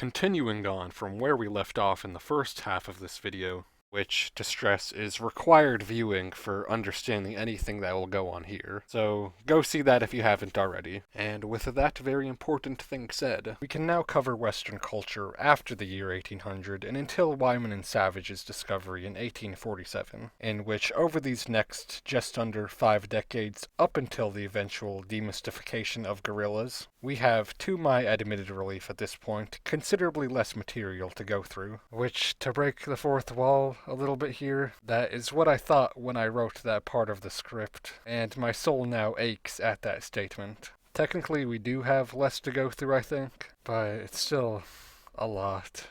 Continuing on from where we left off in the first half of this video, which, to stress, is required viewing for understanding anything that will go on here. So go see that if you haven't already. And with that very important thing said, we can now cover Western culture after the year 1800 and until Wyman and Savage's discovery in 1847, in which over these next just under 5 decades, up until the eventual demystification of gorillas, we have, to my admitted relief at this point, considerably less material to go through, which, to break the fourth wall a little bit here, that is what I thought when I wrote that part of the script, and my soul now aches at that statement. Technically, we do have less to go through, I think, but it's still a lot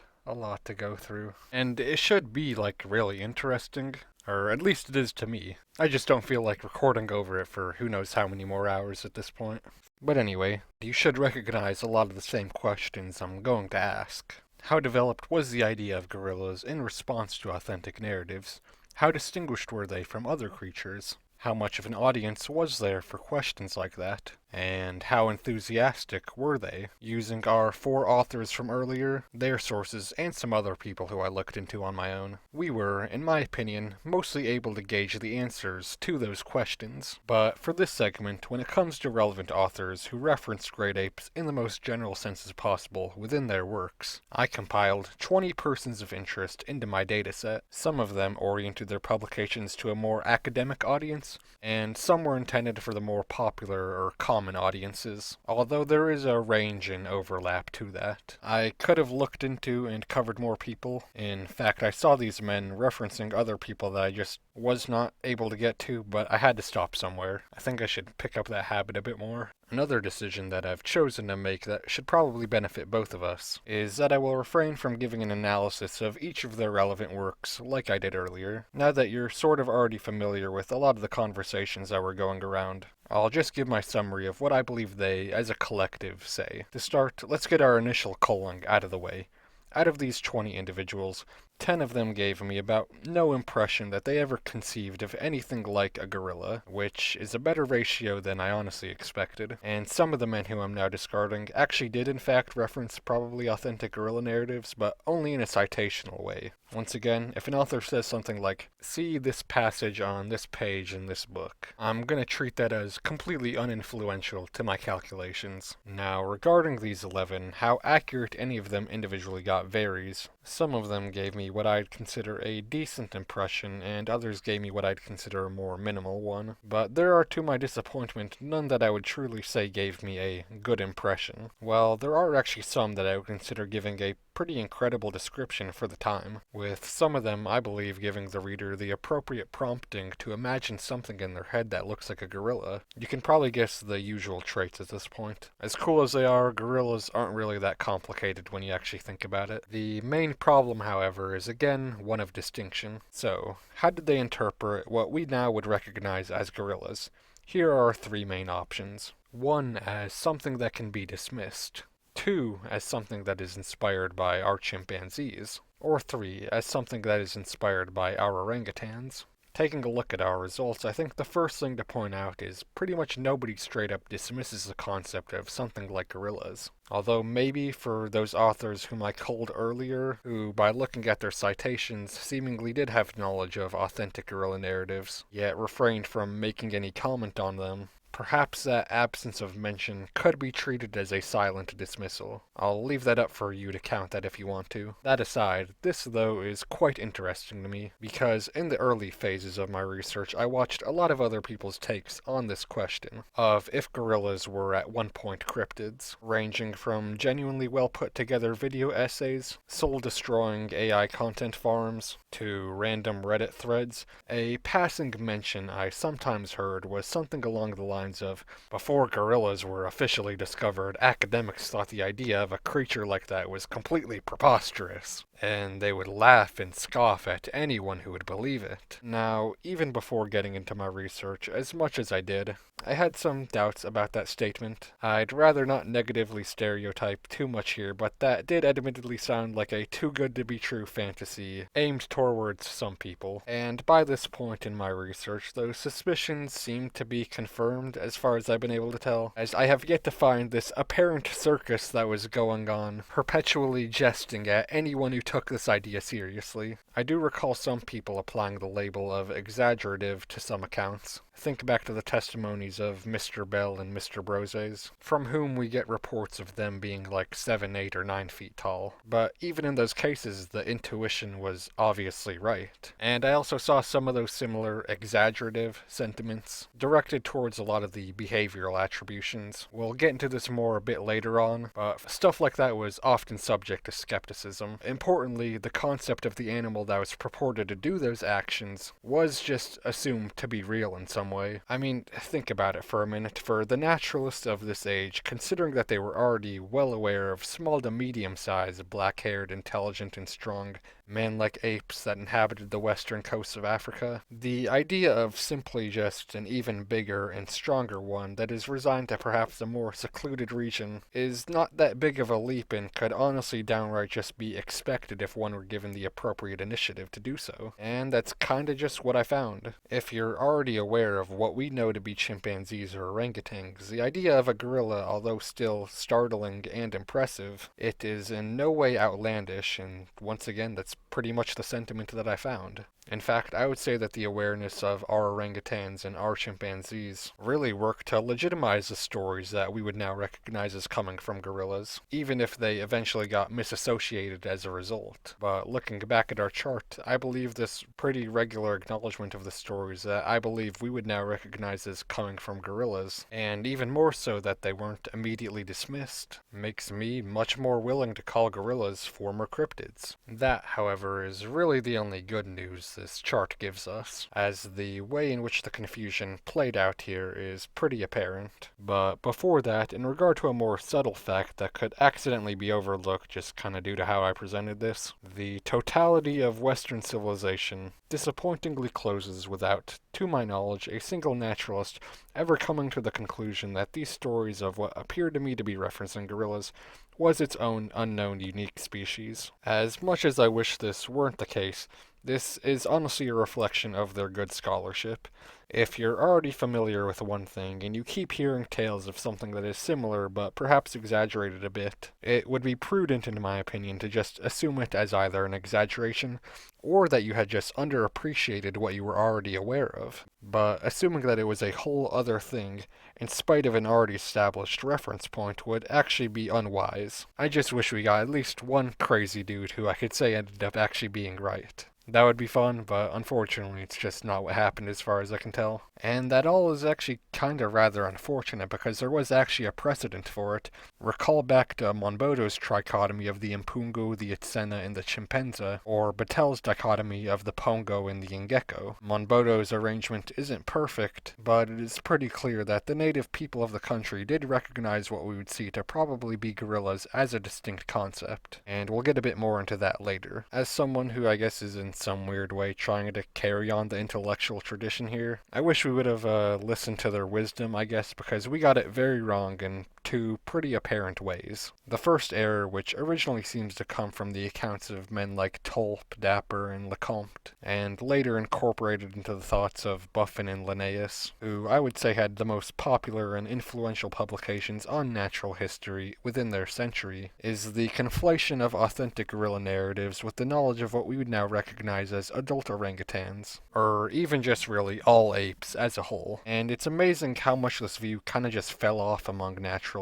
to go through. And it should be, really interesting, or at least it is to me. I just don't feel like recording over it for who knows how many more hours at this point. But anyway, you should recognize a lot of the same questions I'm going to ask. How developed was the idea of gorillas in response to authentic narratives? How distinguished were they from other creatures? How much of an audience was there for questions like that? And how enthusiastic were they? Using our 4 authors from earlier, their sources, and some other people who I looked into on my own, we were, in my opinion, mostly able to gauge the answers to those questions. But for this segment, when it comes to relevant authors who referenced great apes in the most general senses possible within their works, I compiled 20 persons of interest into my dataset. Some of them oriented their publications to a more academic audience, and some were intended for the more popular or common audiences, although there is a range and overlap to that. I could have looked into and covered more people. In fact, I saw these men referencing other people that I just was not able to get to, but I had to stop somewhere. I think I should pick up that habit a bit more. Another decision that I've chosen to make that should probably benefit both of us is that I will refrain from giving an analysis of each of their relevant works like I did earlier. Now that you're sort of already familiar with a lot of the conversations that were going around, I'll just give my summary of what I believe they, as a collective, say. To start, let's get our initial culling out of the way. Out of these 20 individuals, 10 of them gave me about no impression that they ever conceived of anything like a gorilla, which is a better ratio than I honestly expected. And some of the men who I'm now discarding actually did in fact reference probably authentic gorilla narratives, but only in a citational way. Once again, if an author says something like, "See this passage on this page in this book," I'm gonna treat that as completely uninfluential to my calculations. Now, regarding these 11, how accurate any of them individually got varies. Some of them gave me what I'd consider a decent impression, and others gave me what I'd consider a more minimal one. But there are, to my disappointment, none that I would truly say gave me a good impression. Well, there are actually some that I would consider giving a pretty incredible description for the time, with some of them, I believe, giving the reader the appropriate prompting to imagine something in their head that looks like a gorilla. You can probably guess the usual traits at this point. As cool as they are, gorillas aren't really that complicated when you actually think about it. The main problem, however, is again one of distinction. So, how did they interpret what we now would recognize as gorillas? Here are our 3 main options. 1 as something that can be dismissed. 2 as something that is inspired by our chimpanzees, or 3 as something that is inspired by our orangutans. Taking a look at our results, I think the first thing to point out is pretty much nobody straight up dismisses the concept of something like gorillas. Although maybe for those authors whom I culled earlier, who by looking at their citations seemingly did have knowledge of authentic gorilla narratives, yet refrained from making any comment on them, perhaps that absence of mention could be treated as a silent dismissal. I'll leave that up for you to count that if you want to. That aside, this though is quite interesting to me, because in the early phases of my research I watched a lot of other people's takes on this question, of if gorillas were at one point cryptids, ranging from genuinely well put together video essays, soul-destroying AI content farms, to random Reddit threads. A passing mention I sometimes heard was something along the lines of, before gorillas were officially discovered, academics thought the idea of a creature like that was completely preposterous, and they would laugh and scoff at anyone who would believe it. Now, even before getting into my research, as much as I did, I had some doubts about that statement. I'd rather not negatively stereotype too much here, but that did admittedly sound like a too-good-to-be-true fantasy aimed towards some people, and by this point in my research, those suspicions seemed to be confirmed around, as far as I've been able to tell, as I have yet to find this apparent circus that was going on, perpetually jesting at anyone who took this idea seriously. I do recall some people applying the label of exaggerative to some accounts. Think back to the testimonies of Mr. Bell and Mr. Brozes, from whom we get reports of them being like 7, 8, or 9 feet tall. But even in those cases, the intuition was obviously right. And I also saw some of those similar exaggerative sentiments directed towards a lot of the behavioral attributions. We'll get into this more a bit later on, but stuff like that was often subject to skepticism. Importantly, the concept of the animal that was purported to do those actions was just assumed to be real in some way. I mean, think about it for a minute. For the naturalists of this age, considering that they were already well aware of small to medium-sized, black-haired, intelligent, and strong man-like apes that inhabited the western coasts of Africa, the idea of simply just an even bigger and stronger one that is resigned to perhaps a more secluded region is not that big of a leap and could honestly downright just be expected if one were given the appropriate initiative to do so. And that's kinda just what I found. If you're already aware of what we know to be chimpanzees or orangutans, the idea of a gorilla, although still startling and impressive, it is in no way outlandish, and once again, that's pretty much the sentiment that I found. In fact, I would say that the awareness of our orangutans and our chimpanzees really worked to legitimize the stories that we would now recognize as coming from gorillas, even if they eventually got misassociated as a result. But looking back at our chart, I believe this pretty regular acknowledgement of the stories that I believe we would now recognize as coming from gorillas, and even more so that they weren't immediately dismissed, makes me much more willing to call gorillas former cryptids. That, however, is really the only good news this chart gives us, as the way in which the confusion played out here is pretty apparent. But before that, in regard to a more subtle fact that could accidentally be overlooked just kinda due to how I presented this, the totality of Western civilization disappointingly closes without, to my knowledge, a single naturalist ever coming to the conclusion that these stories of what appeared to me to be referencing gorillas was its own unknown unique species. As much as I wish this weren't the case, this is honestly a reflection of their good scholarship. If you're already familiar with one thing, and you keep hearing tales of something that is similar but perhaps exaggerated a bit, it would be prudent, in my opinion, to just assume it as either an exaggeration, or that you had just underappreciated what you were already aware of. But assuming that it was a whole other thing, in spite of an already established reference point, would actually be unwise. I just wish we got at least one crazy dude who I could say ended up actually being right. That would be fun, but unfortunately it's just not what happened as far as I can tell. And that all is actually kinda rather unfortunate because there was actually a precedent for it. Recall back to Monbodo's trichotomy of the Impungu, the Ingẽna, and the Chimpanzee, or Batel's dichotomy of the Pongo and the Ingeko. Monbodo's arrangement isn't perfect, but it is pretty clear that the native people of the country did recognize what we would see to probably be gorillas as a distinct concept. And we'll get a bit more into that later. As someone who I guess is in some weird way trying to carry on the intellectual tradition here, I wish we would have listened to their wisdom, I guess, because we got it very wrong in two pretty apparent ways. The first error, which originally seems to come from the accounts of men like Tolp, Dapper, and Lecomte, and later incorporated into the thoughts of Buffon and Linnaeus, who I would say had the most popular and influential publications on natural history within their century, is the conflation of authentic gorilla narratives with the knowledge of what we would now recognize as adult orangutans, or even just really all apes as a whole. And it's amazing how much this view kinda just fell off among naturalists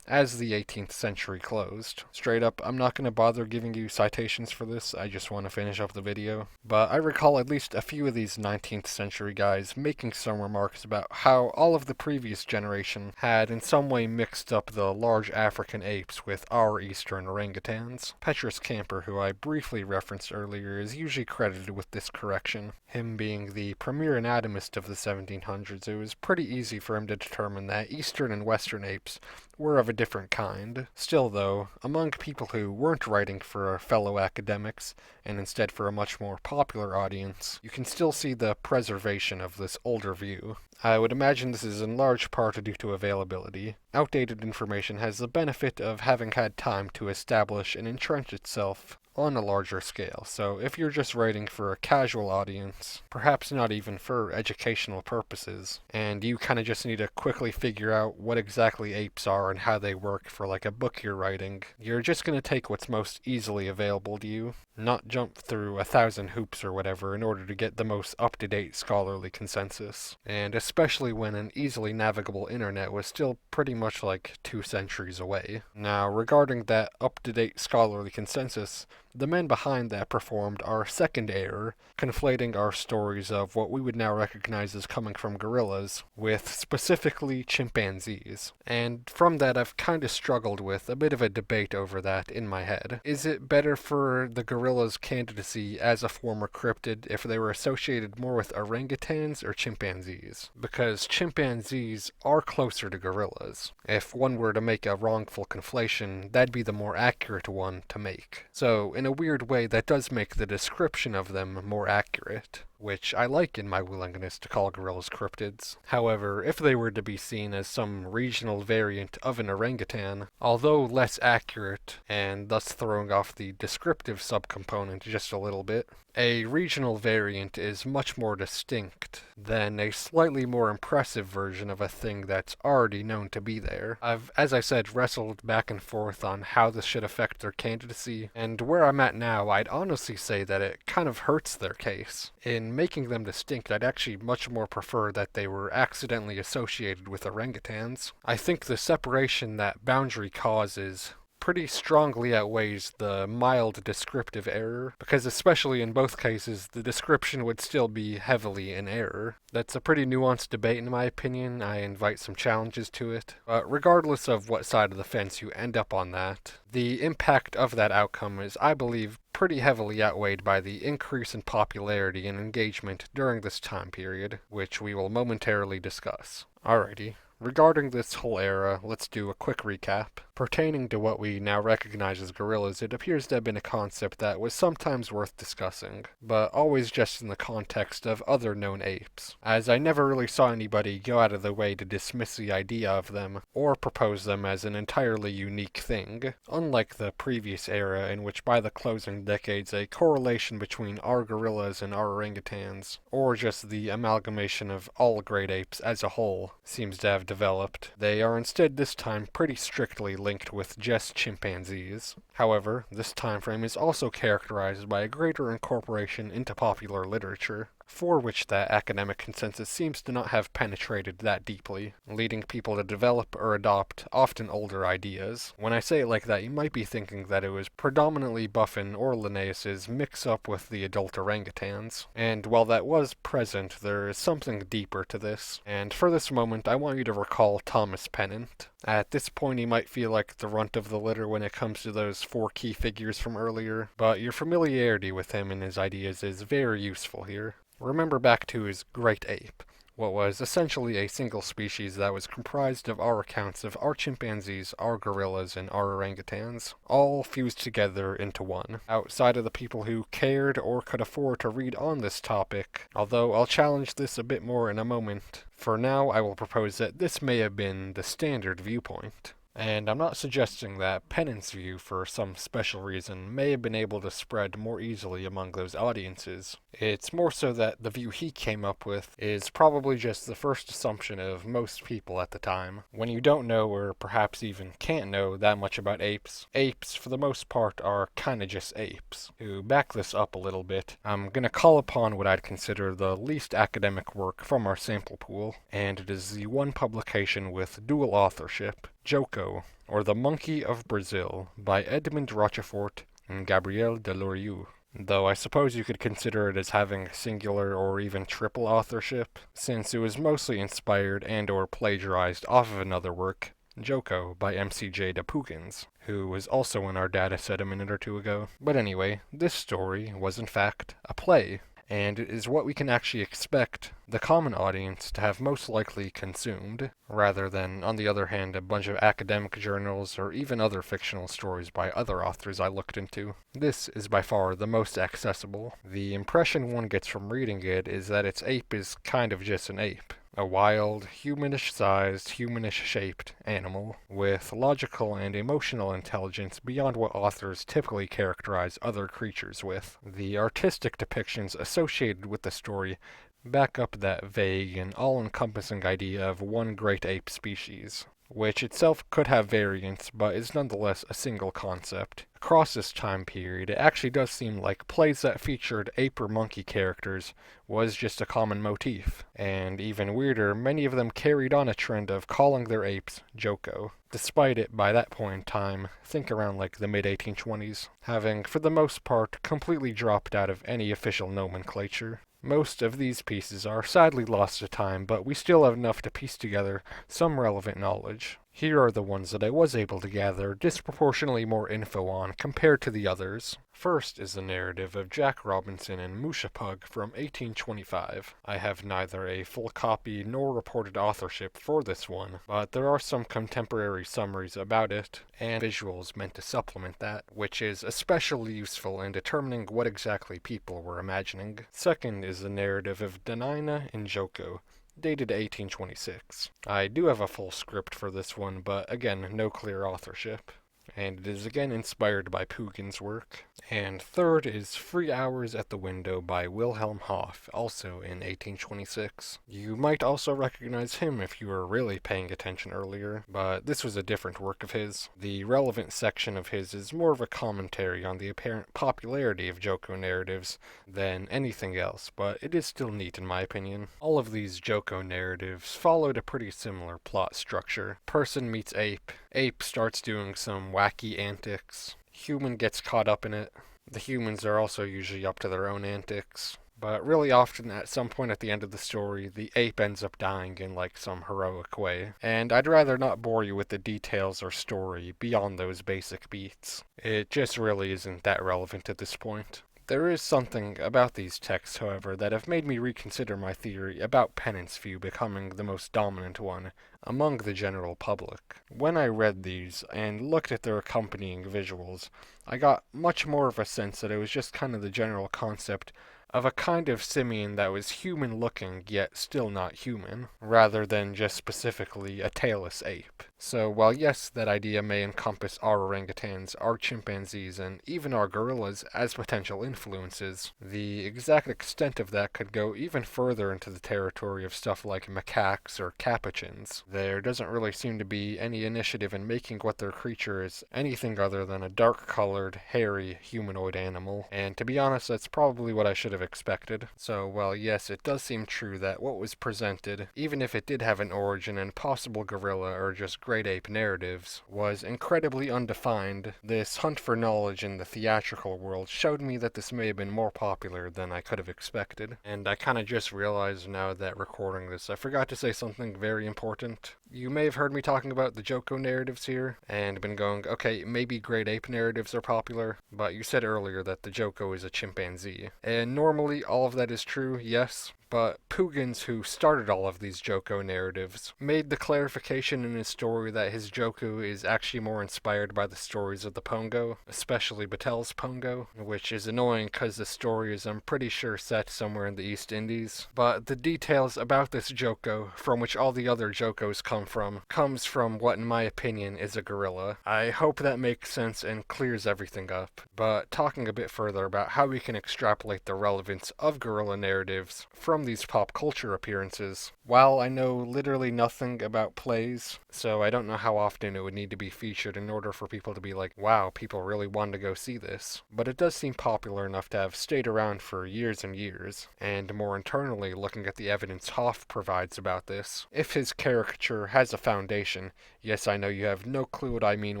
as the 18th century closed. Straight up, I'm not going to bother giving you citations for this, I just want to finish up the video. But I recall at least a few of these 19th century guys making some remarks about how all of the previous generation had in some way mixed up the large African apes with our eastern orangutans. Petrus Camper, who I briefly referenced earlier, is usually credited with this correction. Him being the premier anatomist of the 1700s, it was pretty easy for him to determine that eastern and western apes were of a different kind. Still, though, among people who weren't writing for fellow academics, and instead for a much more popular audience, you can still see the preservation of this older view. I would imagine this is in large part due to availability. Outdated information has the benefit of having had time to establish and entrench itself on a larger scale. So if you're just writing for a casual audience, perhaps not even for educational purposes, and you kind of just need to quickly figure out what exactly apes are and how they work for like a book you're writing, you're just going to take what's most easily available to you, not jump through 1,000 hoops or whatever in order to get the most up-to-date scholarly consensus. And especially when an easily navigable internet was still pretty much like 2 centuries away. Now, regarding that up-to-date scholarly consensus, the men behind that performed our second error, conflating our stories of what we would now recognize as coming from gorillas with specifically chimpanzees. And from that, I've kind of struggled with a bit of a debate over that in my head. Is it better for the gorillas' candidacy as a former cryptid if they were associated more with orangutans or chimpanzees? Because chimpanzees are closer to gorillas. If one were to make a wrongful conflation, that'd be the more accurate one to make. So, in a weird way, that does make the description of them more accurate, which I like in my willingness to call gorillas cryptids. However, if they were to be seen as some regional variant of an orangutan, although less accurate, and thus throwing off the descriptive subcomponent just a little bit, a regional variant is much more distinct than a slightly more impressive version of a thing that's already known to be there. I've, as I said, wrestled back and forth on how this should affect their candidacy, and where I'm at now, I'd honestly say that it kind of hurts their case. In making them distinct, I'd actually much more prefer that they were accidentally associated with orangutans. I think the separation that boundary causes pretty strongly outweighs the mild descriptive error, because especially in both cases, the description would still be heavily in error. That's a pretty nuanced debate in my opinion. I invite some challenges to it. But regardless of what side of the fence you end up on that, the impact of that outcome is, I believe, pretty heavily outweighed by the increase in popularity and engagement during this time period, which we will momentarily discuss. Alrighty. Regarding this whole era, let's do a quick recap. Pertaining to what we now recognize as gorillas, it appears to have been a concept that was sometimes worth discussing, but always just in the context of other known apes, as I never really saw anybody go out of their way to dismiss the idea of them, or propose them as an entirely unique thing, unlike the previous era in which by the closing decades a correlation between our gorillas and our orangutans, or just the amalgamation of all great apes as a whole, seems to have developed. They are instead this time pretty strictly linked with just chimpanzees. However, this time frame is also characterized by a greater incorporation into popular literature, for which that academic consensus seems to not have penetrated that deeply, leading people to develop or adopt often older ideas. When I say it like that, you might be thinking that it was predominantly Buffon or Linnaeus's mix-up with the adult orangutans, and while that was present, there is something deeper to this, and for this moment I want you to recall Thomas Pennant. At this point he might feel like the runt of the litter when it comes to those 4 key figures from earlier, but your familiarity with him and his ideas is very useful here. Remember back to his Great Ape, what was essentially a single species that was comprised of our accounts of our chimpanzees, our gorillas, and our orangutans, all fused together into one. Outside of the people who cared or could afford to read on this topic, although I'll challenge this a bit more in a moment, for now I will propose that this may have been the standard viewpoint. And I'm not suggesting that Pennant's view, for some special reason, may have been able to spread more easily among those audiences. It's more so that the view he came up with is probably just the first assumption of most people at the time. When you don't know, or perhaps even can't know, that much about apes, apes, for the most part, are kinda just apes. To back this up a little bit, I'm gonna call upon what I'd consider the least academic work from our sample pool, and it is the one publication with dual authorship, Joko, or The Monkey of Brazil, by Edmond Rochefort and Gabriel Delorieux. Though I suppose you could consider it as having singular or even triple authorship, since it was mostly inspired and or plagiarized off of another work, Joko, by MCJ de Pugins, who was also in our dataset a minute or two ago. But anyway, this story was in fact a play, and it is what we can actually expect the common audience to have most likely consumed, rather than, on the other hand, a bunch of academic journals or even other fictional stories by other authors I looked into. This is by far the most accessible. The impression one gets from reading it is that its ape is kind of just an ape. A wild, humanish-sized, humanish-shaped animal with logical and emotional intelligence beyond what authors typically characterize other creatures with. The artistic depictions associated with the story back up that vague and all-encompassing idea of one great ape species, which itself could have variants, but is nonetheless a single concept. Across this time period, it actually does seem like plays that featured ape or monkey characters was just a common motif, and even weirder, many of them carried on a trend of calling their apes Joko, despite it, by that point in time, think around like the mid-1820s, having, for the most part, completely dropped out of any official nomenclature. Most of these pieces are sadly lost to time, but we still have enough to piece together some relevant knowledge. Here are the ones that I was able to gather disproportionately more info on compared to the others. First is the narrative of Jack Robinson and Musha Pug from 1825. I have neither a full copy nor reported authorship for this one, but there are some contemporary summaries about it, and visuals meant to supplement that, which is especially useful in determining what exactly people were imagining. Second is the narrative of Ingẽna and Joko, dated 1826. I do have a full script for this one, but again, no clear authorship. And it is again inspired by Pugin's work. And third is 3 Hours at the Window by Wilhelm Hoff, also in 1826. You might also recognize him if you were really paying attention earlier, but this was a different work of his. The relevant section of his is more of a commentary on the apparent popularity of Joko narratives than anything else, but it is still neat in my opinion. All of these Joko narratives followed a pretty similar plot structure. Person meets ape, ape starts doing some wacky antics, human gets caught up in it. The humans are also usually up to their own antics, but really often at some point at the end of the story, the ape ends up dying in like some heroic way. And I'd rather not bore you with the details or story beyond those basic beats. It just really isn't that relevant at this point. There is something about these texts, however, that have made me reconsider my theory about Pennant's view becoming the most dominant one among the general public. When I read these and looked at their accompanying visuals, I got much more of a sense that it was just kind of the general concept of a kind of simian that was human-looking yet still not human, rather than just specifically a tailless ape. So while yes, that idea may encompass our orangutans, our chimpanzees, and even our gorillas as potential influences, the exact extent of that could go even further into the territory of stuff like macaques or capuchins. There doesn't really seem to be any initiative in making what their creature is anything other than a dark-colored, hairy, humanoid animal, and to be honest, that's probably what I should have expected. So while yes, it does seem true that what was presented, even if it did have an origin in possible gorilla or just great ape narratives, was incredibly undefined, this hunt for knowledge in the theatrical world showed me that this may have been more popular than I could have expected. And I kinda just realized now that recording this, I forgot to say something very important. You may have heard me talking about the Joko narratives here, and been going, okay, maybe great ape narratives are popular, but you said earlier that the Joko is a chimpanzee. And normally all of that is true, yes, but Pugins, who started all of these Joko narratives, made the clarification in his story that his Joko is actually more inspired by the stories of the Pongo, especially Batel's Pongo, which is annoying because the story is, I'm pretty sure, set somewhere in the East Indies. But the details about this Joko, from which all the other Jokos come from, comes from what in my opinion is a gorilla. I hope that makes sense and clears everything up. But talking a bit further about how we can extrapolate the relevance of gorilla narratives from these pop culture appearances. While I know literally nothing about plays, so I don't know how often it would need to be featured in order for people to be like, wow, people really want to go see this. But it does seem popular enough to have stayed around for years and years, and more internally, looking at the evidence Hoff provides about this, if his caricature has a foundation, yes, I know you have no clue what I mean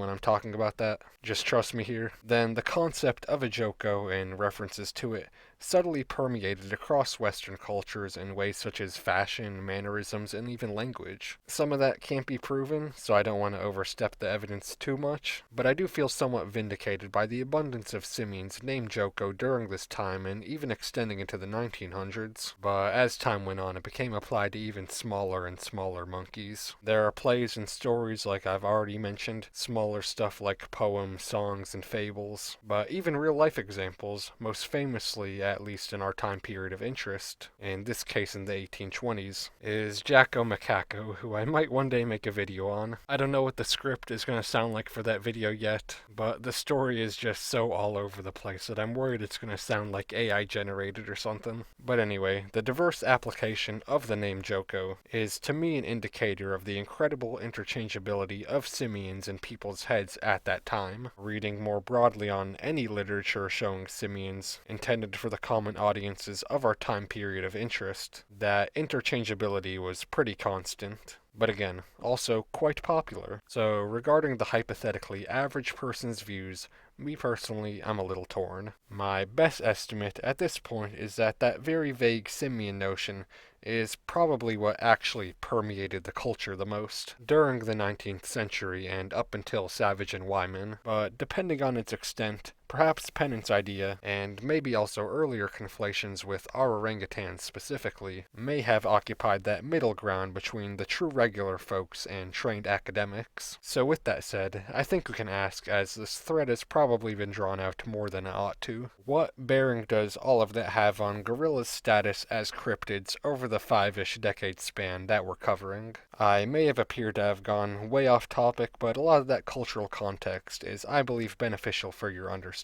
when I'm talking about that, just trust me here, then the concept of a Joko and references to it subtly permeated across Western cultures in ways such as fashion, mannerisms, and even language. Some of that can't be proven, so I don't want to overstep the evidence too much, but I do feel somewhat vindicated by the abundance of simians named Joko during this time and even extending into the 1900s. But as time went on, it became applied to even smaller and smaller monkeys. There are plays and stories like I've already mentioned, smaller stuff like poems, songs, and fables, but even real-life examples, most famously, at least in our time period of interest, in this case in the 1820s, is Jacko Macaco, who I might one day make a video on. I don't know what the script is going to sound like for that video yet, but the story is just so all over the place that I'm worried it's going to sound like AI generated or something. But anyway, the diverse application of the name Joko is to me an indicator of the incredible interchangeability of simians in people's heads at that time. Reading more broadly on any literature showing simians intended for the common audiences of our time period of interest, that interchangeability was pretty constant. But again, also quite popular. So regarding the hypothetically average person's views, me personally, I'm a little torn. My best estimate at this point is that very vague simian notion is probably what actually permeated the culture the most during the 19th century and up until Savage and Wyman, but depending on its extent, perhaps Pennant's idea, and maybe also earlier conflations with our orangutans specifically, may have occupied that middle ground between the true regular folks and trained academics. So with that said, I think we can ask, as this thread has probably been drawn out more than it ought to, what bearing does all of that have on gorillas' status as cryptids over the 5-ish decade span that we're covering? I may have appeared to have gone way off topic, but a lot of that cultural context is, I believe, beneficial for your understanding.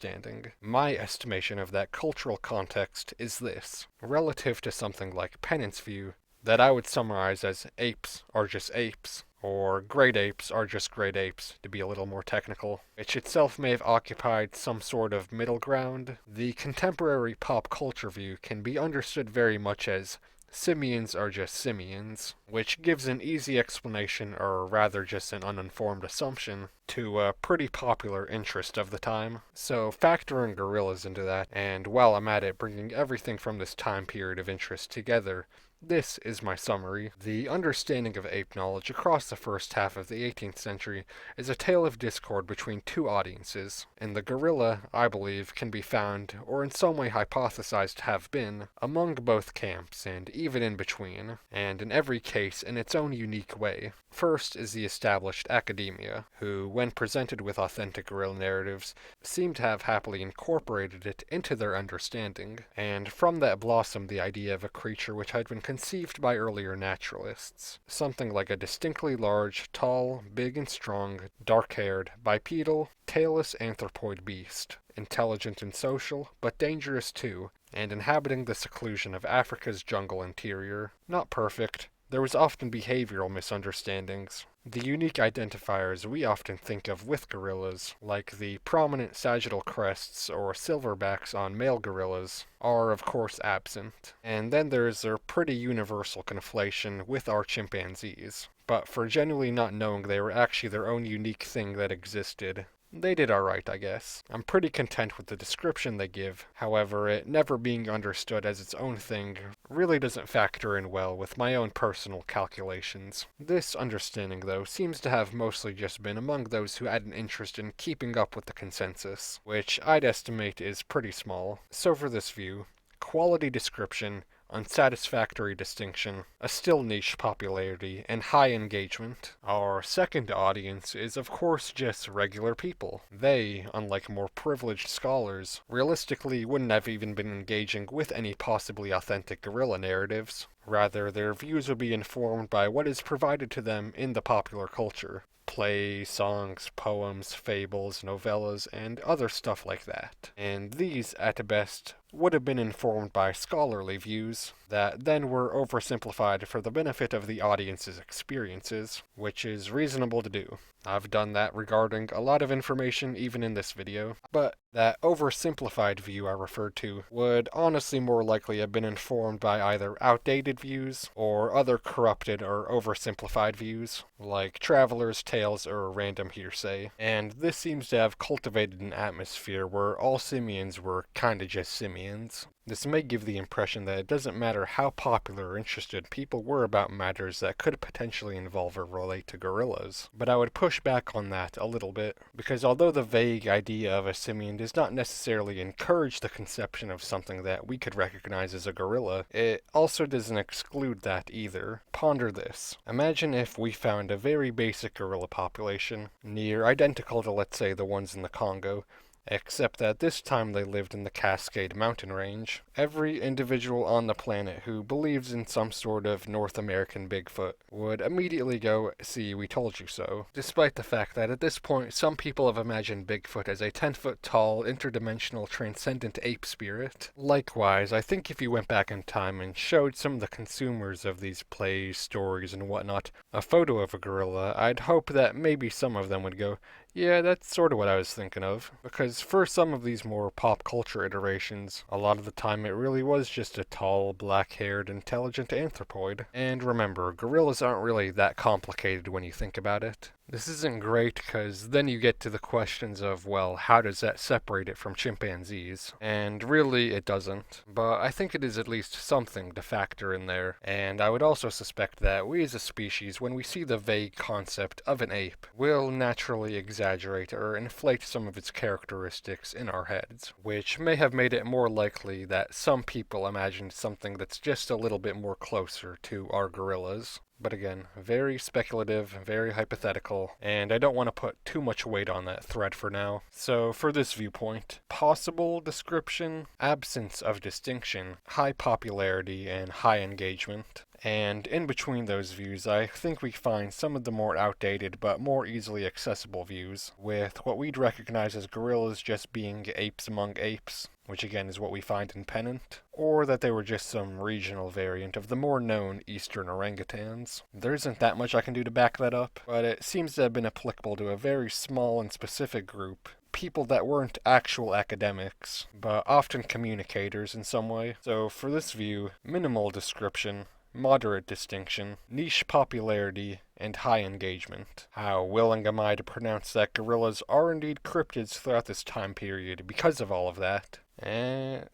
My estimation of that cultural context is this. Relative to something like Pennant's view, that I would summarize as apes are just apes, or great apes are just great apes, to be a little more technical, which itself may have occupied some sort of middle ground. The contemporary pop culture view can be understood very much as simians are just simians, which gives an easy explanation, or rather just an uninformed assumption, to a pretty popular interest of the time. So factoring gorillas into that, and while I'm at it, bringing everything from this time period of interest together, this is my summary. The understanding of ape knowledge across the first half of the 18th century is a tale of discord between two audiences, and the gorilla, I believe, can be found, or in some way hypothesized to have been, among both camps and even in between, and in every case in its own unique way. First is the established academia, who, when presented with authentic gorilla narratives, seem to have happily incorporated it into their understanding, and from that blossomed the idea of a creature which had been conceived by earlier naturalists, something like a distinctly large, tall, big and strong, dark-haired, bipedal, tailless anthropoid beast, intelligent and social, but dangerous too, and inhabiting the seclusion of Africa's jungle interior. Not perfect. There was often behavioral misunderstandings. The unique identifiers we often think of with gorillas, like the prominent sagittal crests or silverbacks on male gorillas, are of course absent. And then there is their pretty universal conflation with our chimpanzees. But for genuinely not knowing they were actually their own unique thing that existed, they did alright, I guess. I'm pretty content with the description they give. However, it never being understood as its own thing really doesn't factor in well with my own personal calculations. This understanding, though, seems to have mostly just been among those who had an interest in keeping up with the consensus, which I'd estimate is pretty small. So for this view, quality description, unsatisfactory distinction, a still niche popularity, and high engagement. Our second audience is of course just regular people. They, unlike more privileged scholars, realistically wouldn't have even been engaging with any possibly authentic gorilla narratives. Rather, their views would be informed by what is provided to them in the popular culture. Plays, songs, poems, fables, novellas, and other stuff like that. And these, at best, would have been informed by scholarly views that then were oversimplified for the benefit of the audience's experiences, which is reasonable to do. I've done that regarding a lot of information even in this video, but that oversimplified view I referred to would honestly more likely have been informed by either outdated views or other corrupted or oversimplified views, like travelers' tales or random hearsay, and this seems to have cultivated an atmosphere where all simians were kinda just simians. This may give the impression that it doesn't matter how popular or interested people were about matters that could potentially involve or relate to gorillas. But I would push back on that a little bit, because although the vague idea of a simian does not necessarily encourage the conception of something that we could recognize as a gorilla, it also doesn't exclude that either. Ponder this. Imagine if we found a very basic gorilla population, near identical to, let's say, the ones in the Congo, except that this time they lived in the Cascade Mountain Range. Every individual on the planet who believes in some sort of North American Bigfoot would immediately go, "See, we told you so," despite the fact that at this point some people have imagined Bigfoot as a 10-foot tall, interdimensional, transcendent ape spirit. Likewise, I think if you went back in time and showed some of the consumers of these plays, stories, and whatnot a photo of a gorilla, I'd hope that maybe some of them would go, "Yeah, that's sort of what I was thinking of." Because for some of these more pop culture iterations, a lot of the time it really was just a tall, black-haired, intelligent anthropoid. And remember, gorillas aren't really that complicated when you think about it. This isn't great because then you get to the questions of, well, how does that separate it from chimpanzees? And really, it doesn't. But I think it is at least something to factor in there. And I would also suspect that we as a species, when we see the vague concept of an ape, will naturally exaggerate or inflate some of its characteristics in our heads, which may have made it more likely that some people imagined something that's just a little bit more closer to our gorillas. But again, very speculative, very hypothetical, and I don't want to put too much weight on that thread for now. So for this viewpoint, possible description, absence of distinction, high popularity, and high engagement. And in between those views, I think we find some of the more outdated but more easily accessible views, with what we'd recognize as gorillas just being apes among apes, which again is what we find in Pennant, or that they were just some regional variant of the more known eastern orangutans. There isn't that much I can do to back that up, but it seems to have been applicable to a very small and specific group. People that weren't actual academics, but often communicators in some way. So for this view, minimal description, moderate distinction, niche popularity, and high engagement. How willing am I to pronounce that gorillas are indeed cryptids throughout this time period because of all of that?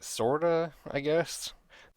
Sorta, I guess.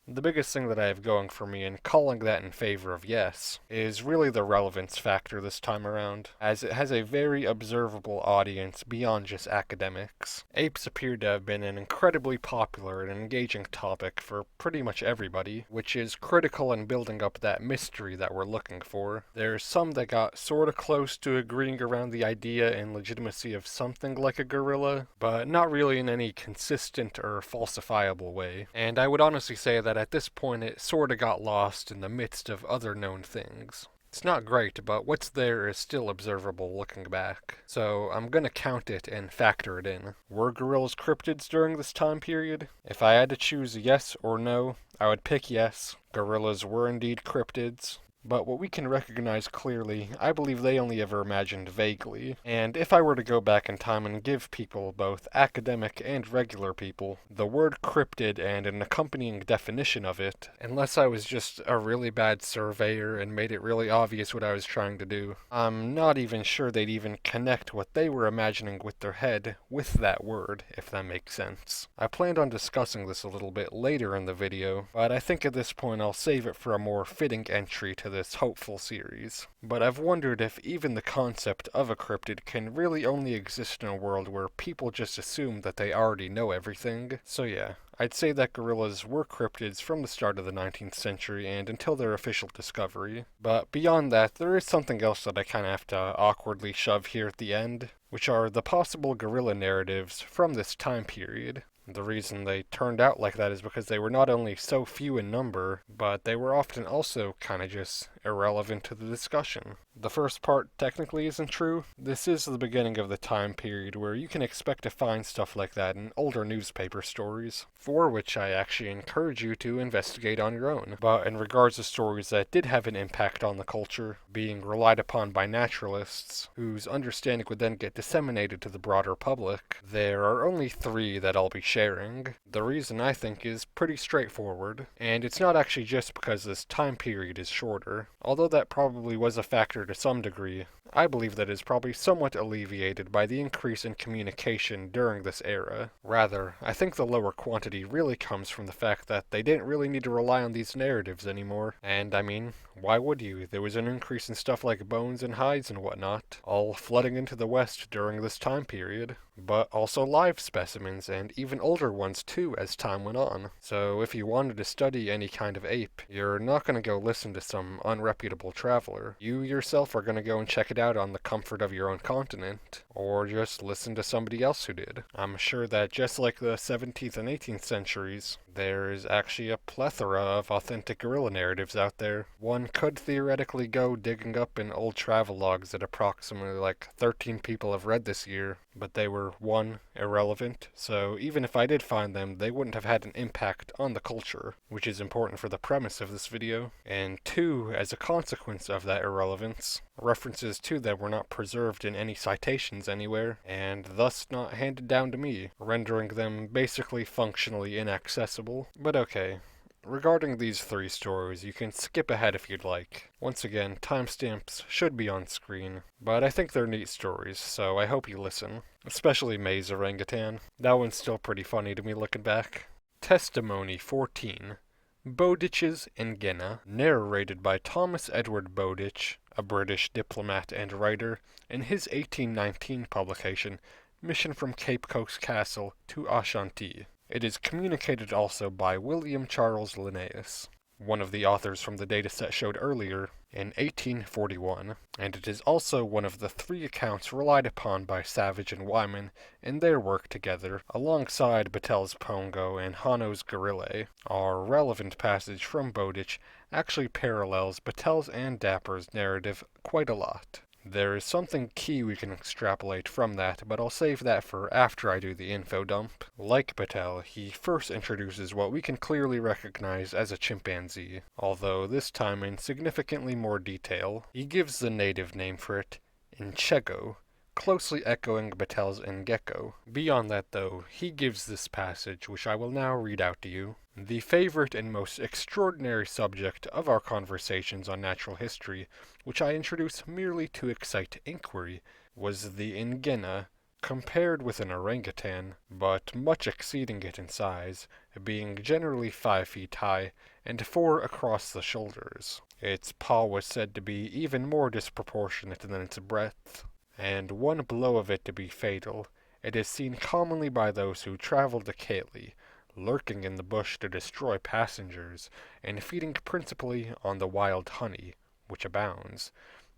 The biggest thing that I have going for me in calling that in favor of yes is really the relevance factor this time around, as it has a very observable audience beyond just academics. Apes appear to have been an incredibly popular and engaging topic for pretty much everybody, which is critical in building up that mystery that we're looking for. There's some that got sorta close to agreeing around the idea and legitimacy of something like a gorilla, but not really in any consistent or falsifiable way. And I would honestly say that at this point it sorta got lost in the midst of other known things. It's not great, but what's there is still observable looking back. So I'm gonna count it and factor it in. Were gorillas cryptids during this time period? If I had to choose yes or no, I would pick yes. Gorillas were indeed cryptids. But what we can recognize clearly, I believe they only ever imagined vaguely. And if I were to go back in time and give people, both academic and regular people, the word cryptid and an accompanying definition of it, unless I was just a really bad surveyor and made it really obvious what I was trying to do, I'm not even sure they'd even connect what they were imagining with their head with that word, if that makes sense. I planned on discussing this a little bit later in the video, but I think at this point I'll save it for a more fitting entry to this hopeful series. But I've wondered if even the concept of a cryptid can really only exist in a world where people just assume that they already know everything. So yeah, I'd say that gorillas were cryptids from the start of the 19th century and until their official discovery. But beyond that, there is something else that I kinda have to awkwardly shove here at the end, which are the possible gorilla narratives from this time period. The reason they turned out like that is because they were not only so few in number, but they were often also kinda just irrelevant to the discussion. The first part technically isn't true. This is the beginning of the time period where you can expect to find stuff like that in older newspaper stories, for which I actually encourage you to investigate on your own. But in regards to stories that did have an impact on the culture, being relied upon by naturalists, whose understanding would then get disseminated to the broader public, there are only 3 that I'll be sharing. The reason I think is pretty straightforward, and it's not actually just because this time period is shorter, although that probably was a factor to some degree. I believe that is probably somewhat alleviated by the increase in communication during this era. Rather, I think the lower quantity really comes from the fact that they didn't really need to rely on these narratives anymore. And I mean, why would you? There was an increase in stuff like bones and hides and whatnot, all flooding into the West during this time period. But also live specimens, and even older ones too as time went on. So if you wanted to study any kind of ape, you're not going to go listen to some unreputable traveler. You yourself are going to go and check it out on the comfort of your own continent, or just listen to somebody else who did. I'm sure that just like the 17th and 18th centuries, there is actually a plethora of authentic gorilla narratives out there. One could theoretically go digging up in old travel logs that approximately like 13 people have read this year, but they were 1, irrelevant, so even if I did find them, they wouldn't have had an impact on the culture, which is important for the premise of this video, and 2, as a consequence of that irrelevance, references to them were not preserved in any citations anywhere, and thus not handed down to me, rendering them basically functionally inaccessible. But okay. Regarding these 3 stories, you can skip ahead if you'd like. Once again, timestamps should be on screen, but I think they're neat stories, so I hope you listen. Especially May's orangutan. That one's still pretty funny to me looking back. Testimony 14. Bowdich's Ingẽna, narrated by Thomas Edward Bowdich, a British diplomat and writer, in his 1819 publication, Mission from Cape Coast Castle to Ashanti. It is communicated also by William Charles Linnaeus, one of the authors from the dataset showed earlier, in 1841, and it is also one of the 3 accounts relied upon by Savage and Wyman in their work together, alongside Battel's Pongo and Hanno's Gorilla. Our relevant passage from Bowdich actually parallels Battel's and Dapper's narrative quite a lot. There is something key we can extrapolate from that, but I'll save that for after I do the info dump. Like Battel, he first introduces what we can clearly recognize as a chimpanzee, although this time in significantly more detail. He gives the native name for it, Inchego, closely echoing Battel's Ngeko. Beyond that though, he gives this passage, which I will now read out to you. The favorite and most extraordinary subject of our conversations on natural history, which I introduce merely to excite inquiry, was the Ingẽna, compared with an orangutan, but much exceeding it in size, being generally 5 feet high and 4 across the shoulders. Its paw was said to be even more disproportionate than its breadth, and one blow of it to be fatal. It is seen commonly by those who travel to Chaillu, lurking in the bush to destroy passengers, and feeding principally on the wild honey, which abounds.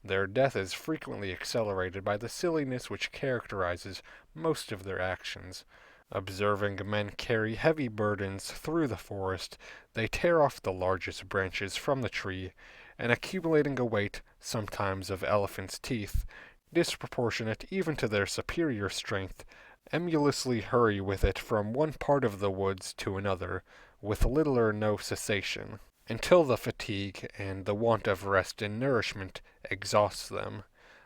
Their death is frequently accelerated by the silliness which characterizes most of their actions. Observing men carry heavy burdens through the forest, they tear off the largest branches from the tree, and accumulating a weight, sometimes of elephant's teeth, disproportionate even to their superior strength, emulously hurry with it from one part of the woods to another, with little or no cessation, until the fatigue and the want of rest and nourishment exhausts them.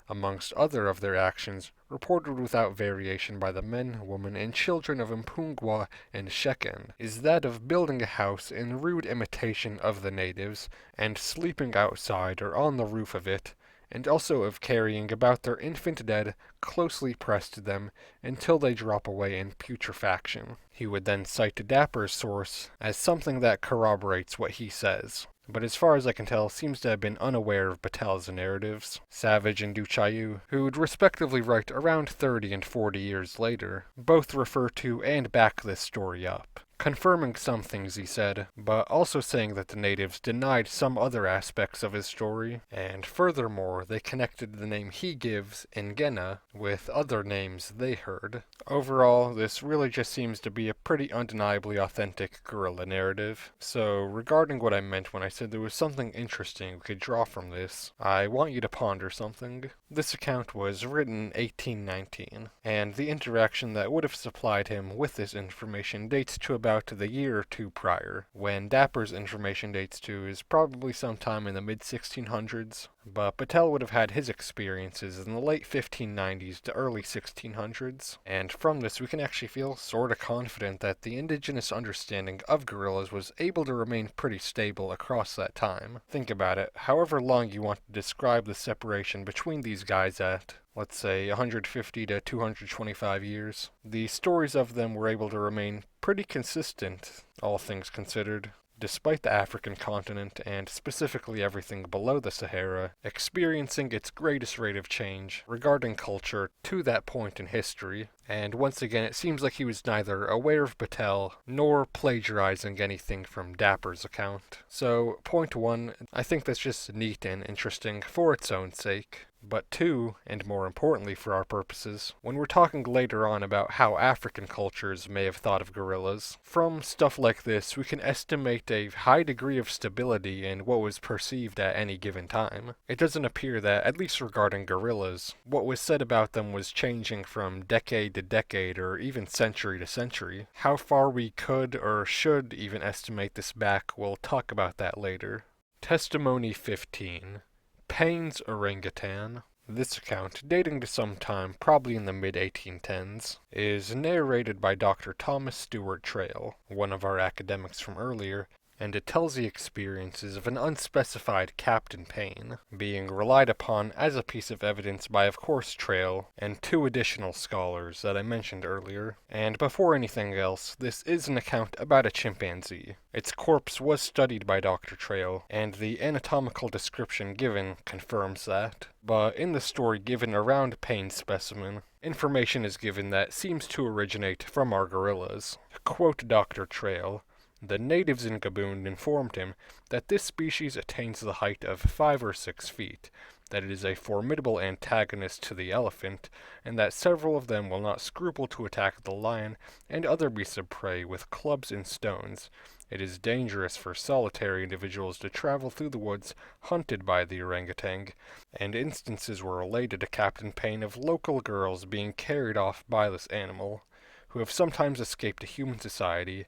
Amongst other of their actions, reported without variation by the men, women, and children of Mpungwa and Sheken, is that of building a house in rude imitation of the natives, and sleeping outside or on the roof of it, and also of carrying about their infant dead closely pressed to them until they drop away in putrefaction. He would then cite Dapper's source as something that corroborates what he says, but as far as I can tell seems to have been unaware of Battel's narratives. Savage and Du Chaillu, who would respectively write around 30 and 40 years later, both refer to and back this story up, confirming some things he said, but also saying that the natives denied some other aspects of his story, and furthermore, they connected the name he gives, Ingẽna, with other names they heard. Overall, this really just seems to be a pretty undeniably authentic gorilla narrative. So, regarding what I meant when I said there was something interesting we could draw from this, I want you to ponder something. This account was written in 1819, and the interaction that would have supplied him with this information dates to about the year or 2 prior, when Dapper's information dates to is probably sometime in the mid-1600s. but Patel would have had his experiences in the late 1590s to early 1600s, and from this we can actually feel sorta confident that the indigenous understanding of gorillas was able to remain pretty stable across that time. Think about it, however long you want to describe the separation between these guys at, let's say, 150 to 225 years, the stories of them were able to remain pretty consistent, all things considered, despite the African continent, and specifically everything below the Sahara, experiencing its greatest rate of change regarding culture to that point in history. And once again, it seems like he was neither aware of Patel nor plagiarizing anything from Dapper's account. So, point one, I think that's just neat and interesting for its own sake. But two, and more importantly for our purposes, when we're talking later on about how African cultures may have thought of gorillas, from stuff like this we can estimate a high degree of stability in what was perceived at any given time. It doesn't appear that, at least regarding gorillas, what was said about them was changing from decade to decade or even century to century. How far we could or should even estimate this back, we'll talk about that later. Testimony 15. Payne's Orangutan. This account, dating to some time, probably in the mid-1810s, is narrated by Dr. Thomas Stewart Trail, one of our academics from earlier, and it tells the experiences of an unspecified Captain Payne, being relied upon as a piece of evidence by, of course, Trail, and two additional scholars that I mentioned earlier. And before anything else, this is an account about a chimpanzee. Its corpse was studied by Dr. Trail, and the anatomical description given confirms that. But in the story given around Payne's specimen, information is given that seems to originate from our gorillas. Quote Dr. Trail, "The natives in Gaboon informed him that this species attains the height of 5 or 6 feet, that it is a formidable antagonist to the elephant, and that several of them will not scruple to attack the lion and other beasts of prey with clubs and stones. It is dangerous for solitary individuals to travel through the woods hunted by the orangutan, and instances were related to Captain Payne of local girls being carried off by this animal, who have sometimes escaped to human society,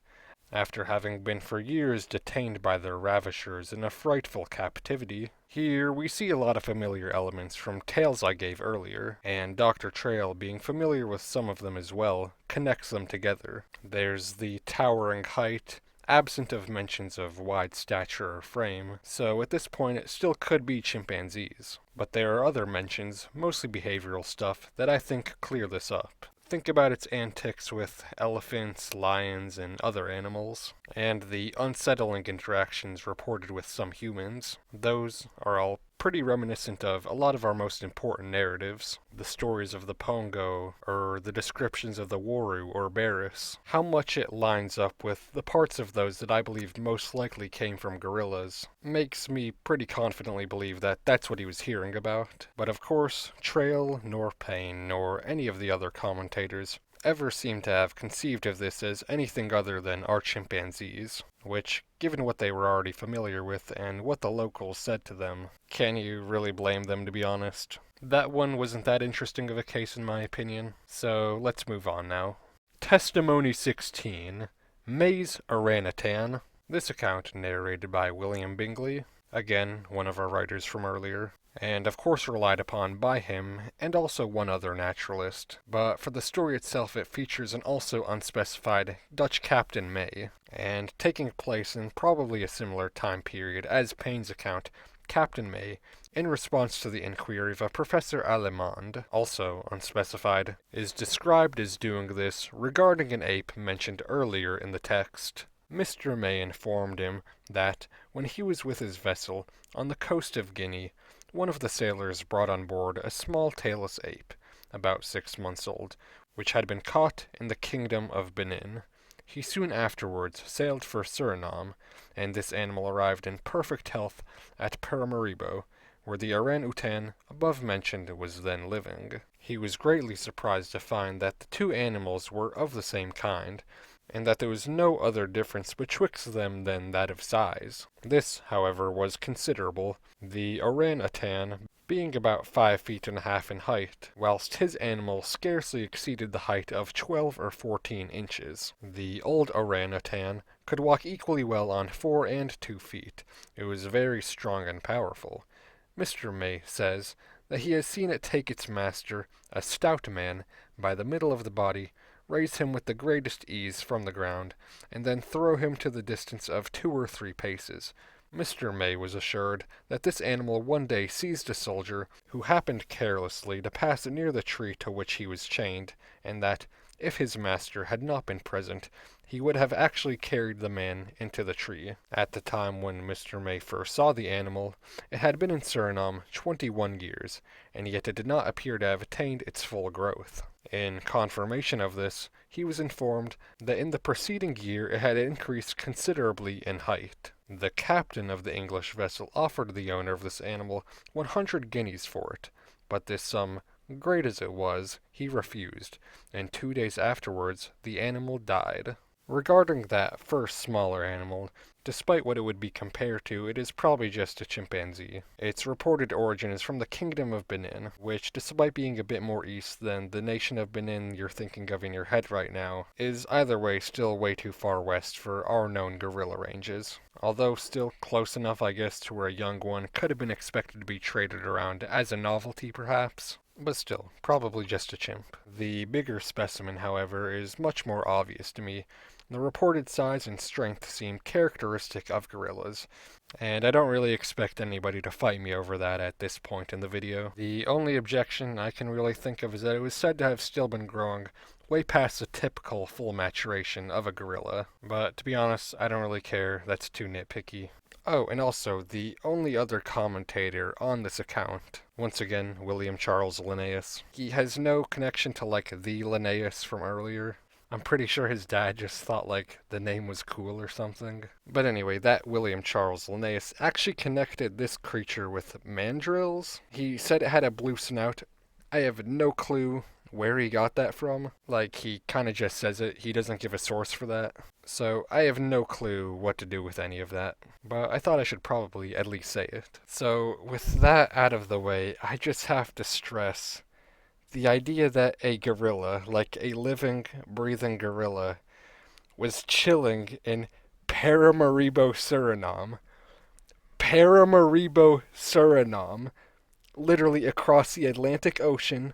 after having been for years detained by their ravishers in a frightful captivity." Here we see a lot of familiar elements from tales I gave earlier, and Dr. Trail, being familiar with some of them as well, connects them together. There's the towering height, absent of mentions of wide stature or frame, so at this point it still could be chimpanzees. But there are other mentions, mostly behavioral stuff, that I think clear this up. Think about its antics with elephants, lions, and other animals, and the unsettling interactions reported with some humans. Those are all pretty reminiscent of a lot of our most important narratives, the stories of the Pongo, or the descriptions of the Waru or Barris. How much it lines up with the parts of those that I believe most likely came from gorillas makes me pretty confidently believe that that's what he was hearing about. But of course, Trail, nor Payne, nor any of the other commentators ever seem to have conceived of this as anything other than our chimpanzees, which, given what they were already familiar with and what the locals said to them, can you really blame them, to be honest? That one wasn't that interesting of a case in my opinion, so let's move on now. Testimony 16. May's Orangutan. This account narrated by William Bingley, again one of our writers from earlier, and of course relied upon by him and also one other naturalist, but for the story itself it features an also unspecified Dutch Captain May, and taking place in probably a similar time period as Payne's account, Captain May, in response to the inquiry of a Professor Allemande, also unspecified, is described as doing this regarding an ape mentioned earlier in the text. Mr. May informed him that, when he was with his vessel on the coast of Guinea, one of the sailors brought on board a small tailless ape, about 6 months old, which had been caught in the kingdom of Benin. He soon afterwards sailed for Suriname, and this animal arrived in perfect health at Paramaribo, where the orang-utan above mentioned was then living. He was greatly surprised to find that the two animals were of the same kind, and that there was no other difference betwixt them than that of size. This, however, was considerable, the orang-utan being about 5 feet and a half in height, whilst his animal scarcely exceeded the height of 12 or 14 inches. The old orang-utan could walk equally well on 4 and 2 feet. It was very strong and powerful. Mr. May says that he has seen it take its master, a stout man, by the middle of the body, raise him with the greatest ease from the ground, and then throw him to the distance of 2 or 3 paces. Mr. May was assured that this animal one day seized a soldier who happened carelessly to pass near the tree to which he was chained, and that, if his master had not been present, he would have actually carried the man into the tree. At the time when Mr. May first saw the animal, it had been in Suriname 21 years, and yet it did not appear to have attained its full growth. In confirmation of this, he was informed that in the preceding year it had increased considerably in height. The captain of the English vessel offered the owner of this animal 100 guineas for it, but this sum, great as it was, he refused, and 2 days afterwards the animal died. Regarding that first smaller animal, despite what it would be compared to, it is probably just a chimpanzee. Its reported origin is from the Kingdom of Benin, which, despite being a bit more east than the nation of Benin you're thinking of in your head right now, is either way still way too far west for our known gorilla ranges. Although still close enough, I guess, to where a young one could have been expected to be traded around as a novelty, perhaps. But still, probably just a chimp. The bigger specimen, however, is much more obvious to me. The reported size and strength seem characteristic of gorillas, and I don't really expect anybody to fight me over that at this point in the video. The only objection I can really think of is that it was said to have still been growing way past the typical full maturation of a gorilla, but to be honest, I don't really care, that's too nitpicky. Oh, and also, the only other commentator on this account, once again, William Charles Linnaeus, he has no connection to, like, the Linnaeus from earlier. I'm pretty sure his dad just thought, like, the name was cool or something. But anyway, that William Charles Linnaeus actually connected this creature with mandrills. He said it had a blue snout. I have no clue where he got that from. Like, he kind of just says it. He doesn't give a source for that. So I have no clue what to do with any of that. But I thought I should probably at least say it. So with that out of the way, I just have to stress the idea that a gorilla, like a living, breathing gorilla, was chilling in Paramaribo, Suriname. Paramaribo, Suriname. Literally across the Atlantic Ocean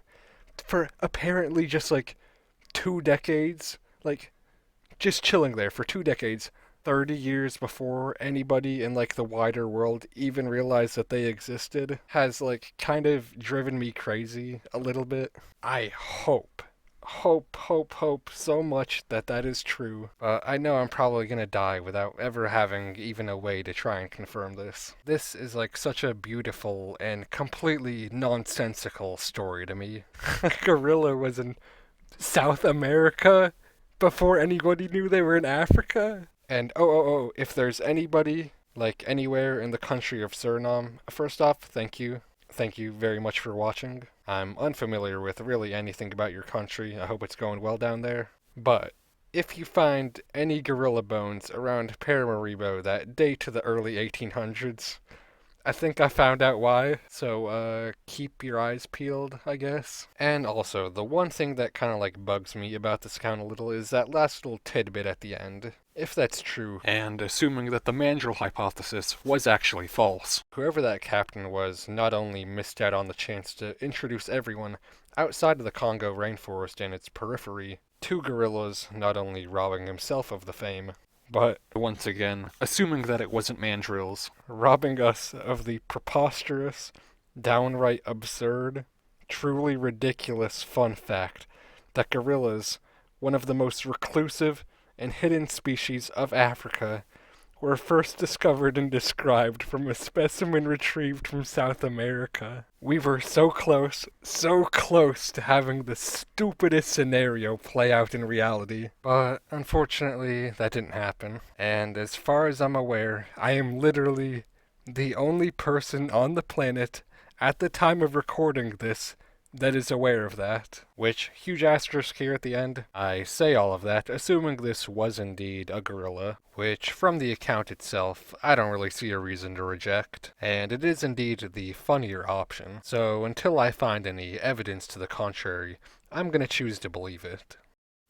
for apparently just like 2 decades. Like, just chilling there for 2 decades. 30 years before anybody in like the wider world even realized that they existed, has like kind of driven me crazy a little bit. I hope so much that that is true. But I know I'm probably gonna die without ever having even a way to try and confirm this. This is like such a beautiful and completely nonsensical story to me. A gorilla was in South America before anybody knew they were in Africa. And if there's anybody, like anywhere in the country of Suriname, first off, thank you. Thank you very much for watching. I'm unfamiliar with really anything about your country. I hope it's going well down there. But if you find any gorilla bones around Paramaribo that date to the early 1800s, I think I found out why, so keep your eyes peeled, I guess. And also, the one thing that kind of like bugs me about this account a little is that last little tidbit at the end. If that's true, and assuming that the mandrill hypothesis was actually false, whoever that captain was not only missed out on the chance to introduce everyone outside of the Congo rainforest and its periphery to gorillas, not only robbing himself of the fame, but, once again, assuming that it wasn't mandrills, robbing us of the preposterous, downright absurd, truly ridiculous fun fact that gorillas, one of the most reclusive and hidden species of Africa, were first discovered and described from a specimen retrieved from South America. We were so close to having the stupidest scenario play out in reality. But unfortunately, that didn't happen. And as far as I'm aware, I am literally the only person on the planet at the time of recording this that is aware of that. Which, huge asterisk here at the end. I say all of that, assuming this was indeed a gorilla, which, from the account itself, I don't really see a reason to reject, and it is indeed the funnier option. So until I find any evidence to the contrary, I'm gonna choose to believe it.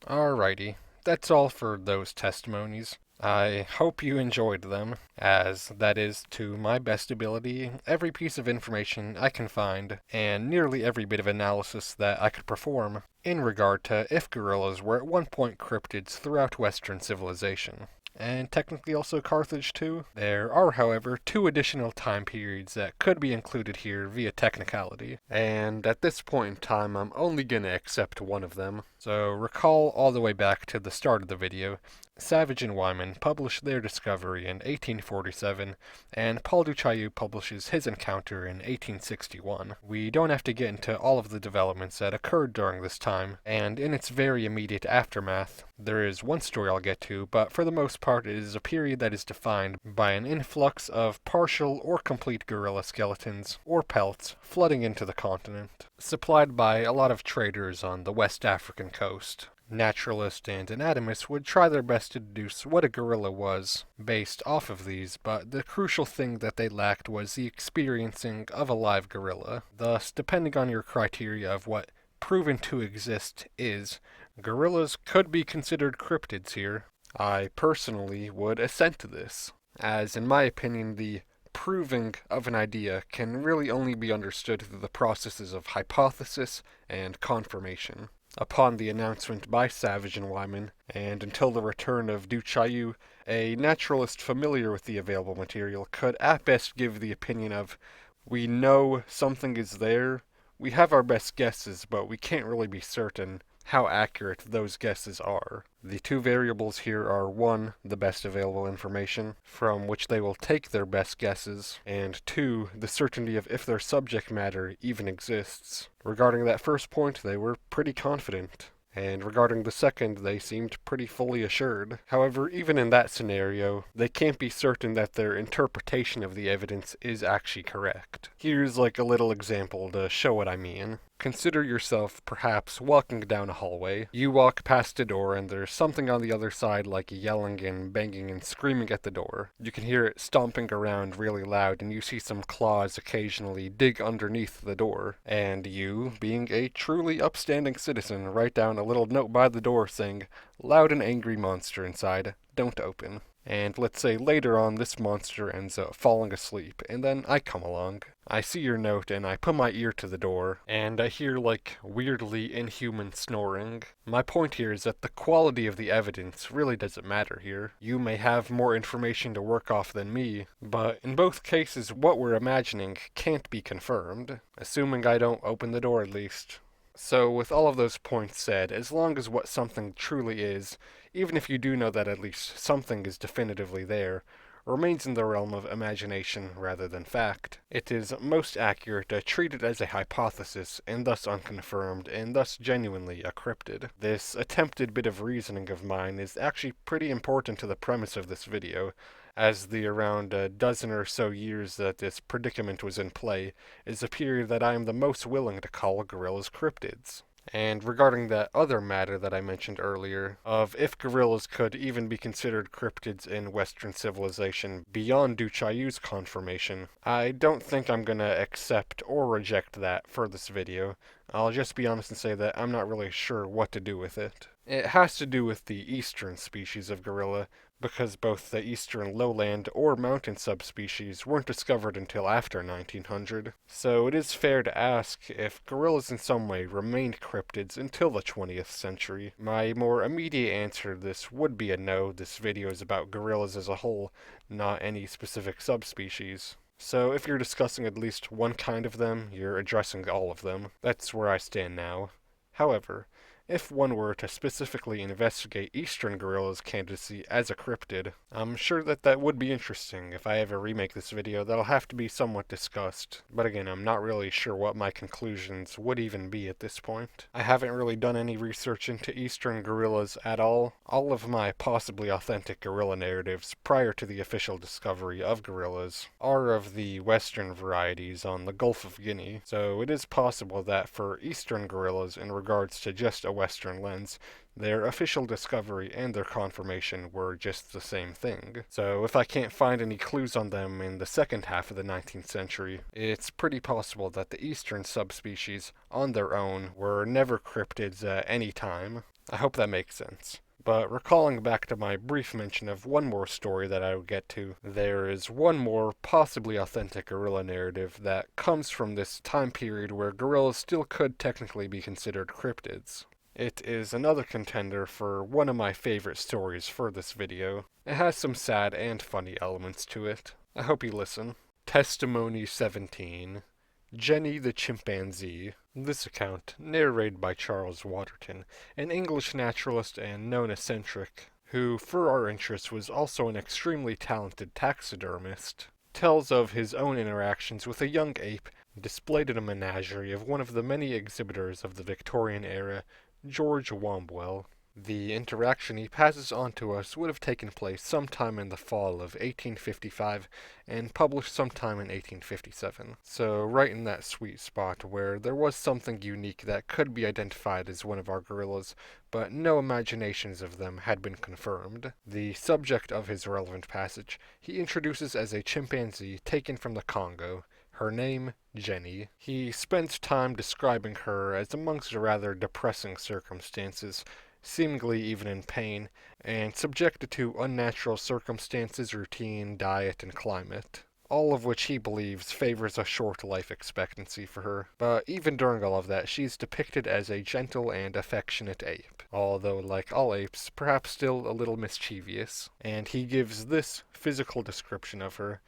Alrighty, that's all for those testimonies. I hope you enjoyed them, as that is, to my best ability, every piece of information I can find, and nearly every bit of analysis that I could perform, in regard to if gorillas were at one point cryptids throughout Western civilization. And technically also Carthage too. There are, however, 2 additional time periods that could be included here via technicality, and at this point in time I'm only going to accept one of them. So recall all the way back to the start of the video. Savage and Wyman published their discovery in 1847, and Paul du Chaillu publishes his encounter in 1861. We don't have to get into all of the developments that occurred during this time, and in its very immediate aftermath. There is one story I'll get to, but for the most part it is a period that is defined by an influx of partial or complete gorilla skeletons, or pelts, flooding into the continent, supplied by a lot of traders on the West African coast. Naturalists and anatomists would try their best to deduce what a gorilla was based off of these, but the crucial thing that they lacked was the experiencing of a live gorilla. Thus, depending on your criteria of what proven to exist is, gorillas could be considered cryptids here. I personally would assent to this, as in my opinion the proving of an idea can really only be understood through the processes of hypothesis and confirmation. Upon the announcement by Savage and Wyman, and until the return of du Chaillu, a naturalist familiar with the available material could at best give the opinion of, we know something is there, we have our best guesses, but we can't really be certain how accurate those guesses are. The 2 variables here are 1, the best available information, from which they will take their best guesses, and 2, the certainty of if their subject matter even exists. Regarding that first point, they were pretty confident, and regarding the second, they seemed pretty fully assured. However, even in that scenario, they can't be certain that their interpretation of the evidence is actually correct. Here's like a little example to show what I mean. Consider yourself perhaps walking down a hallway. You walk past a door and there's something on the other side like yelling and banging and screaming at the door. You can hear it stomping around really loud and you see some claws occasionally dig underneath the door. And you, being a truly upstanding citizen, write down a little note by the door saying, "Loud and angry monster inside, don't open." And let's say later on this monster ends up falling asleep, and then I come along. I see your note and I put my ear to the door, and I hear like weirdly inhuman snoring. My point here is that the quality of the evidence really doesn't matter here. You may have more information to work off than me, but in both cases what we're imagining can't be confirmed, assuming I don't open the door at least. So with all of those points said, as long as what something truly is, even if you do know that at least something is definitively there, remains in the realm of imagination rather than fact, it is most accurate to treat it as a hypothesis and thus unconfirmed and thus genuinely a cryptid. This attempted bit of reasoning of mine is actually pretty important to the premise of this video, as the around a dozen or so years that this predicament was in play is a period that I am the most willing to call gorillas cryptids. And regarding that other matter that I mentioned earlier, of if gorillas could even be considered cryptids in Western civilization beyond du Chaillu's confirmation, I don't think I'm gonna accept or reject that for this video. I'll just be honest and say that I'm not really sure what to do with it. It has to do with the eastern species of gorilla, because both the eastern lowland or mountain subspecies weren't discovered until after 1900. So it is fair to ask if gorillas in some way remained cryptids until the 20th century. My more immediate answer to this would be a no. This video is about gorillas as a whole, not any specific subspecies. So if you're discussing at least one kind of them, you're addressing all of them. That's where I stand now. However, if one were to specifically investigate eastern gorilla's candidacy as a cryptid, I'm sure that that would be interesting. If I ever remake this video, that'll have to be somewhat discussed. But again, I'm not really sure what my conclusions would even be at this point. I haven't really done any research into eastern gorillas at all. All of my possibly authentic gorilla narratives prior to the official discovery of gorillas are of the western varieties on the Gulf of Guinea, so it is possible that for eastern gorillas in regards to just a Western lens, their official discovery and their confirmation were just the same thing. So if I can't find any clues on them in the second half of the 19th century, it's pretty possible that the eastern subspecies on their own were never cryptids at any time. I hope that makes sense. But recalling back to my brief mention of one more story that I will get to, there is one more possibly authentic gorilla narrative that comes from this time period where gorillas still could technically be considered cryptids. It is another contender for one of my favorite stories for this video. It has some sad and funny elements to it. I hope you listen. Testimony 17. Jenny the Chimpanzee. This account, narrated by Charles Waterton, an English naturalist and known eccentric, who, for our interest, was also an extremely talented taxidermist, tells of his own interactions with a young ape displayed in a menagerie of one of the many exhibitors of the Victorian era, George Wombwell. The interaction he passes on to us would have taken place sometime in the fall of 1855 and published sometime in 1857. So right in that sweet spot where there was something unique that could be identified as one of our gorillas, but no imaginations of them had been confirmed. The subject of his relevant passage he introduces as a chimpanzee taken from the Congo. Her name, Jenny. He spends time describing her as amongst rather depressing circumstances, seemingly even in pain, and subjected to unnatural circumstances, routine, diet, and climate, all of which he believes favors a short life expectancy for her. But even during all of that, she's depicted as a gentle and affectionate ape, although, like all apes, perhaps still a little mischievous, and he gives this physical description of her.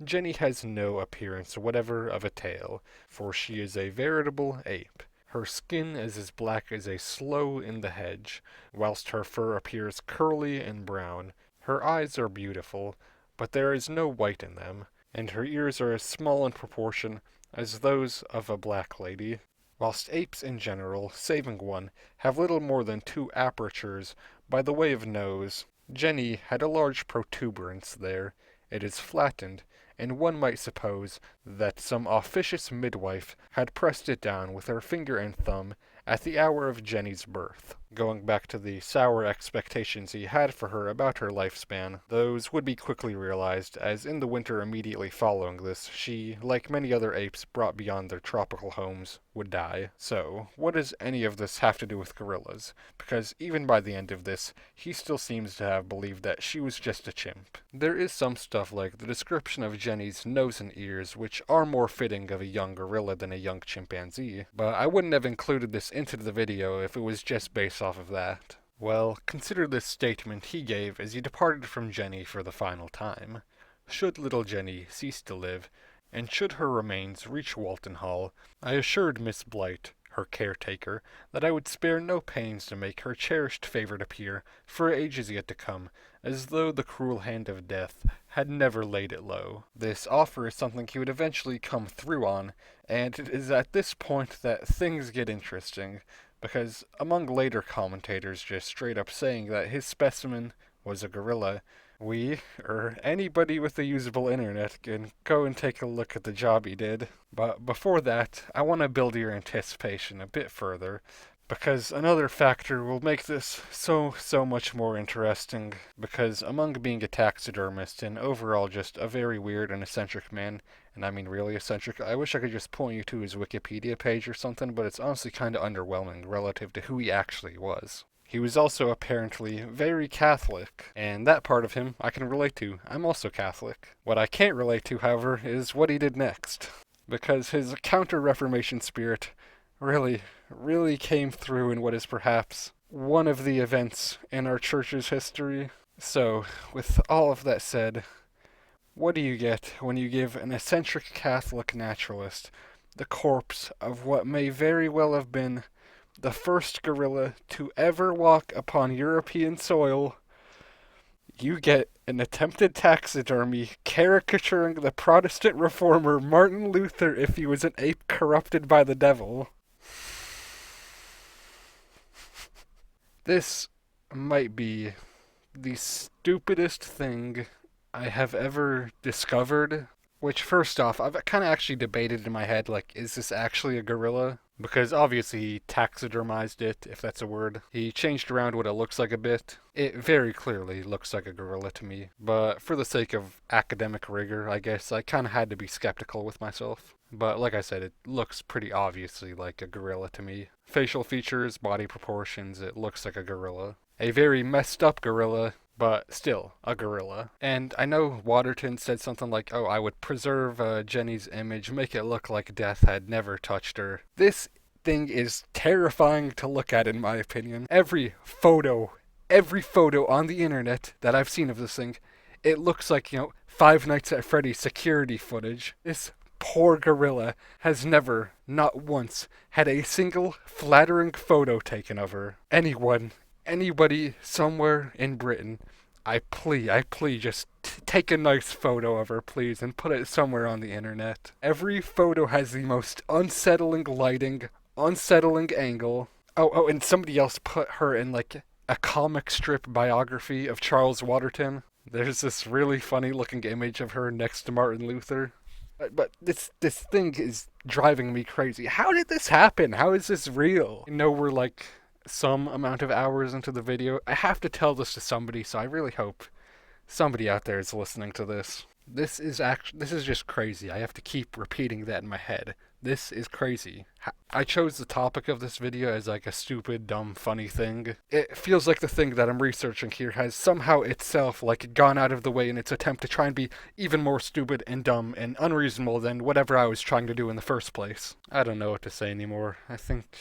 Jenny has no appearance whatever of a tail, for she is a veritable ape. Her skin is as black as a sloe in the hedge, whilst her fur appears curly and brown. Her eyes are beautiful, but there is no white in them, and her ears are as small in proportion as those of a black lady. Whilst apes in general, saving one, have little more than 2 apertures by the way of nose, Jenny had a large protuberance there. It is flattened, and one might suppose that some officious midwife had pressed it down with her finger and thumb at the hour of Jenny's birth. Going back to the sour expectations he had for her about her lifespan, those would be quickly realized, as in the winter immediately following this, she, like many other apes brought beyond their tropical homes, would die. So, what does any of this have to do with gorillas? Because even by the end of this, he still seems to have believed that she was just a chimp. There is some stuff like the description of Jenny's nose and ears, which are more fitting of a young gorilla than a young chimpanzee, but I wouldn't have included this into the video if it was just based off of that. Well, consider this statement he gave as he departed from Jenny for the final time. Should little Jenny cease to live, and should her remains reach Walton Hall, I assured Miss Blight, her caretaker, that I would spare no pains to make her cherished favorite appear, for ages yet to come, as though the cruel hand of death had never laid it low. This offer is something he would eventually come through on, and it is at this point that things get interesting, because among later commentators just straight up saying that his specimen was a gorilla, anybody with a usable internet can go and take a look at the job he did. But before that, I want to build your anticipation a bit further, because another factor will make this so much more interesting, because among being a taxidermist and overall just a very weird and eccentric man, and I mean really eccentric, I wish I could just point you to his Wikipedia page or something, but it's honestly kind of underwhelming relative to who he actually was. He was also apparently very Catholic, and that part of him I can relate to. I'm also Catholic. What I can't relate to, however, is what he did next, because his counter-Reformation spirit really came through in what is perhaps one of the events in our church's history. So, with all of that said, what do you get when you give an eccentric Catholic naturalist the corpse of what may very well have been the first gorilla to ever walk upon European soil? You get an attempted taxidermy caricaturing the Protestant reformer Martin Luther if he was an ape corrupted by the devil. This might be the stupidest thing I have ever discovered. Which, first off, I've kind of actually debated in my head, like, is this actually a gorilla? Because obviously he taxidermized it, if that's a word. He changed around what it looks like a bit. It very clearly looks like a gorilla to me. But for the sake of academic rigor, I guess, I kind of had to be skeptical with myself. But like I said, it looks pretty obviously like a gorilla to me. Facial features, body proportions, it looks like a gorilla. A very messed up gorilla, but still a gorilla. And I know Waterton said something like, oh, I would preserve Jenny's image, make it look like death had never touched her. This thing is terrifying to look at, in my opinion. Every photo on the internet that I've seen of this thing, it looks like, Five Nights at Freddy's security footage. This poor gorilla has never, not once, had a single flattering photo taken of her. Anybody somewhere in Britain, I plea, just take a nice photo of her, please, and put it somewhere on the internet. Every photo has the most unsettling lighting, unsettling angle. Oh, and somebody else put her in, like, a comic strip biography of Charles Waterton. There's this really funny looking image of her next to Martin Luther. But this thing is driving me crazy. How did this happen? How is this real? We're like some amount of hours into the video. I have to tell this to somebody, so I really hope somebody out there is listening to this. This is just crazy. I have to keep repeating that in my head. This is crazy. I chose the topic of this video as like a stupid, dumb, funny thing. It feels like the thing that I'm researching here has somehow itself like gone out of the way in its attempt to try and be even more stupid and dumb and unreasonable than whatever I was trying to do in the first place. I don't know what to say anymore. I think